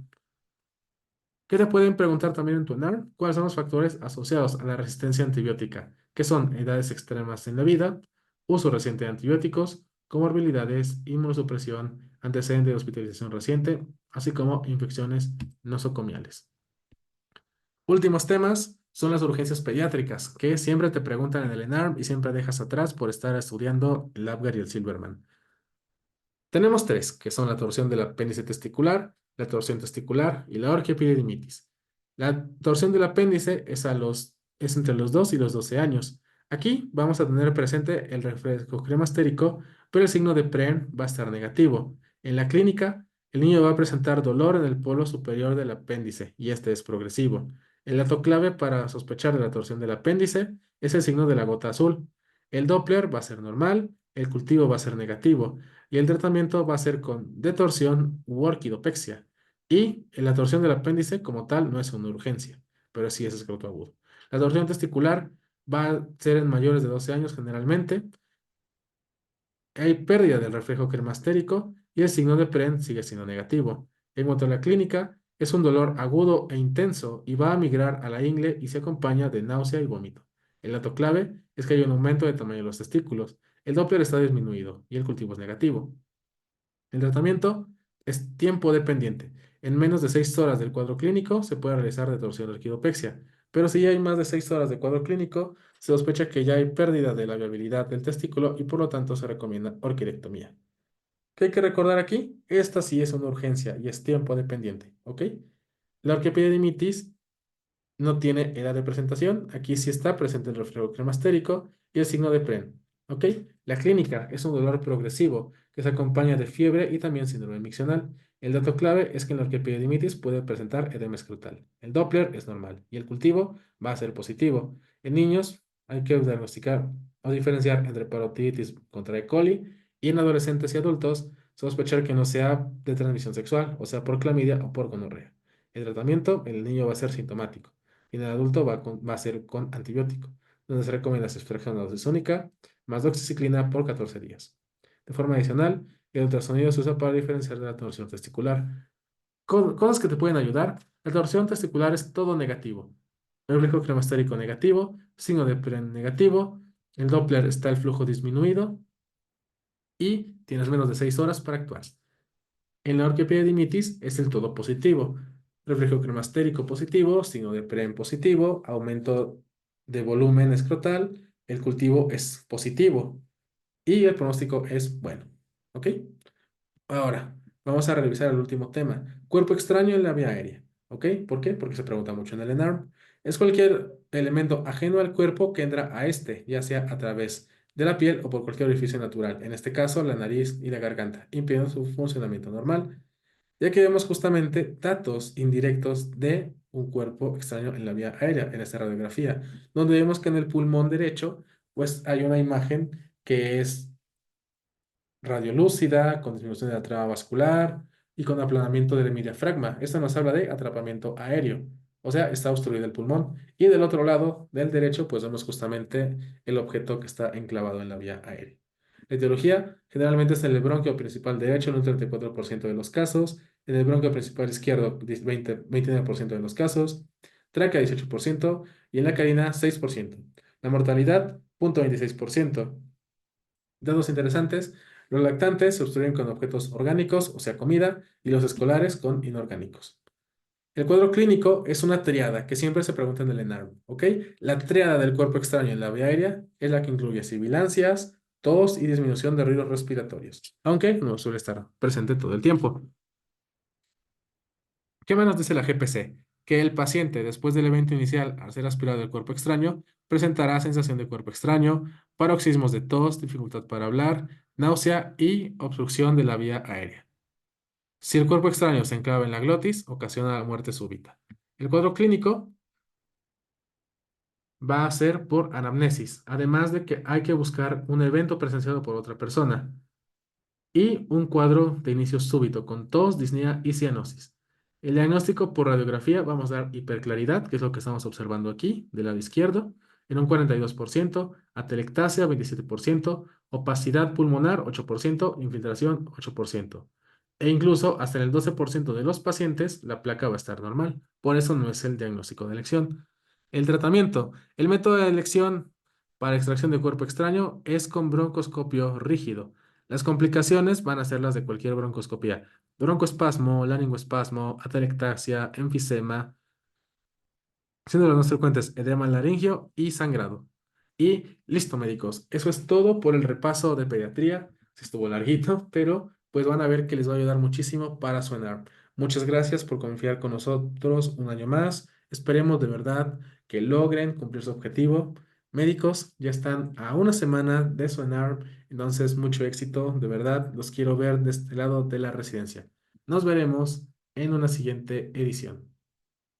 ¿Qué te pueden preguntar también en tu ENARM? ¿Cuáles son los factores asociados a la resistencia antibiótica? ¿Qué son edades extremas en la vida, uso reciente de antibióticos, comorbilidades, inmunosupresión, antecedente de hospitalización reciente, así como infecciones nosocomiales? Últimos temas son las urgencias pediátricas, que siempre te preguntan en el ENARM y siempre dejas atrás por estar estudiando el Apgar y el Silverman. Tenemos tres, que son la torsión del apéndice testicular, la torsión testicular y la orquiepididimitis. La torsión del apéndice es entre los 2 y los 12 años. Aquí vamos a tener presente el reflejo cremastérico, pero el signo de PREN va a estar negativo. En la clínica, el niño va a presentar dolor en el polo superior del apéndice y este es progresivo. El dato clave para sospechar de la torsión del apéndice es el signo de la gota azul. El Doppler va a ser normal, el cultivo va a ser negativo y el tratamiento va a ser con detorsión u orquidopexia. Y la torsión del apéndice como tal no es una urgencia, pero sí es escroto agudo. La torsión testicular va a ser en mayores de 12 años generalmente. Hay pérdida del reflejo cremastérico y el signo de PREN sigue siendo negativo. En cuanto a la clínica, es un dolor agudo e intenso y va a migrar a la ingle y se acompaña de náusea y vómito. El dato clave es que hay un aumento de tamaño de los testículos. El Doppler está disminuido y el cultivo es negativo. El tratamiento es tiempo dependiente. En menos de 6 horas del cuadro clínico se puede realizar detorsión de orquidopexia, pero si ya hay más de 6 horas de cuadro clínico, se sospecha que ya hay pérdida de la viabilidad del testículo y por lo tanto se recomienda orquidectomía. ¿Qué hay que recordar aquí? Esta sí es una urgencia y es tiempo dependiente, ¿ok? La orquiepididimitis no tiene edad de presentación. Aquí sí está presente el reflejo cremastérico y el signo de PREN. ¿Ok? La clínica es un dolor progresivo que se acompaña de fiebre y también síndrome miccional. El dato clave es que en la orquiepididimitis puede presentar edema escrotal. El Doppler es normal y el cultivo va a ser positivo. En niños hay que diagnosticar o diferenciar entre parotiditis contra E. coli y en adolescentes y adultos sospechar que no sea de transmisión sexual, o sea, por clamidia o por gonorrea. El tratamiento en el niño va a ser sintomático y en el adulto va a ser con antibiótico, donde se recomienda ceftriaxona o dosis única más doxiciclina por 14 días. De forma adicional, el ultrasonido se usa para diferenciar de la torsión testicular. Cosas que te pueden ayudar. La torsión testicular es todo negativo. El reflejo cremastérico negativo, signo de PREN negativo, el Doppler está el flujo disminuido y tienes menos de 6 horas para actuar. En la orquiepididimitis es el todo positivo. Reflejo cremastérico positivo, signo de PREN positivo, aumento de volumen escrotal, el cultivo es positivo y el pronóstico es bueno. ¿Ok? Ahora, vamos a revisar el último tema. Cuerpo extraño en la vía aérea. ¿Ok? ¿Por qué? Porque se pregunta mucho en el ENARM. Es cualquier elemento ajeno al cuerpo que entra a este, ya sea a través de la piel o por cualquier orificio natural. En este caso, la nariz y la garganta, impidiendo su funcionamiento normal, ya que vemos justamente datos indirectos de un cuerpo extraño en la vía aérea, en esta radiografía, donde vemos que en el pulmón derecho, pues hay una imagen que es radiolúcida, con disminución de la trama vascular y con aplanamiento del diafragma. Esto nos habla de atrapamiento aéreo, o sea, está obstruido el pulmón. Y del otro lado, del derecho, pues vemos justamente el objeto que está enclavado en la vía aérea. La etiología generalmente es en el bronquio principal derecho en un 34% de los casos, en el bronquio principal izquierdo 29% de los casos, tráquea 18% y en la carina 6%. La mortalidad 0.26%. Datos interesantes, los lactantes se obstruyen con objetos orgánicos, o sea, comida, y los escolares con inorgánicos. El cuadro clínico es una triada que siempre se pregunta en el ENARM, ¿ok? La triada del cuerpo extraño en la vía aérea es la que incluye sibilancias, tos y disminución de ruidos respiratorios, aunque no suele estar presente todo el tiempo. ¿Qué más nos dice la GPC? Que el paciente, después del evento inicial, al ser aspirado del cuerpo extraño, presentará sensación de cuerpo extraño, paroxismos de tos, dificultad para hablar, náusea y obstrucción de la vía aérea. Si el cuerpo extraño se enclava en la glotis, ocasiona la muerte súbita. El cuadro clínico va a ser por anamnesis, además de que hay que buscar un evento presenciado por otra persona y un cuadro de inicio súbito con tos, disnea y cianosis. El diagnóstico por radiografía vamos a dar hiperclaridad, que es lo que estamos observando aquí, del lado izquierdo, en un 42%, atelectasia 27%, opacidad pulmonar 8%, infiltración 8%. E incluso hasta en el 12% de los pacientes la placa va a estar normal. Por eso no es el diagnóstico de elección. El tratamiento. El método de elección para extracción de cuerpo extraño es con broncoscopio rígido. Las complicaciones van a ser las de cualquier broncoscopía. Broncoespasmo, laringoespasmo, atelectasia, enfisema, siendo los más frecuentes edema laringio y sangrado. Y listo, médicos. Eso es todo por el repaso de pediatría. Se estuvo larguito, pero pues van a ver que les va a ayudar muchísimo para su ENARM. Muchas gracias por confiar con nosotros un año más. Esperemos de verdad que logren cumplir su objetivo. Médicos, ya están a una semana de su ENARM, entonces mucho éxito. De verdad, los quiero ver de este lado de la residencia. Nos veremos en una siguiente edición.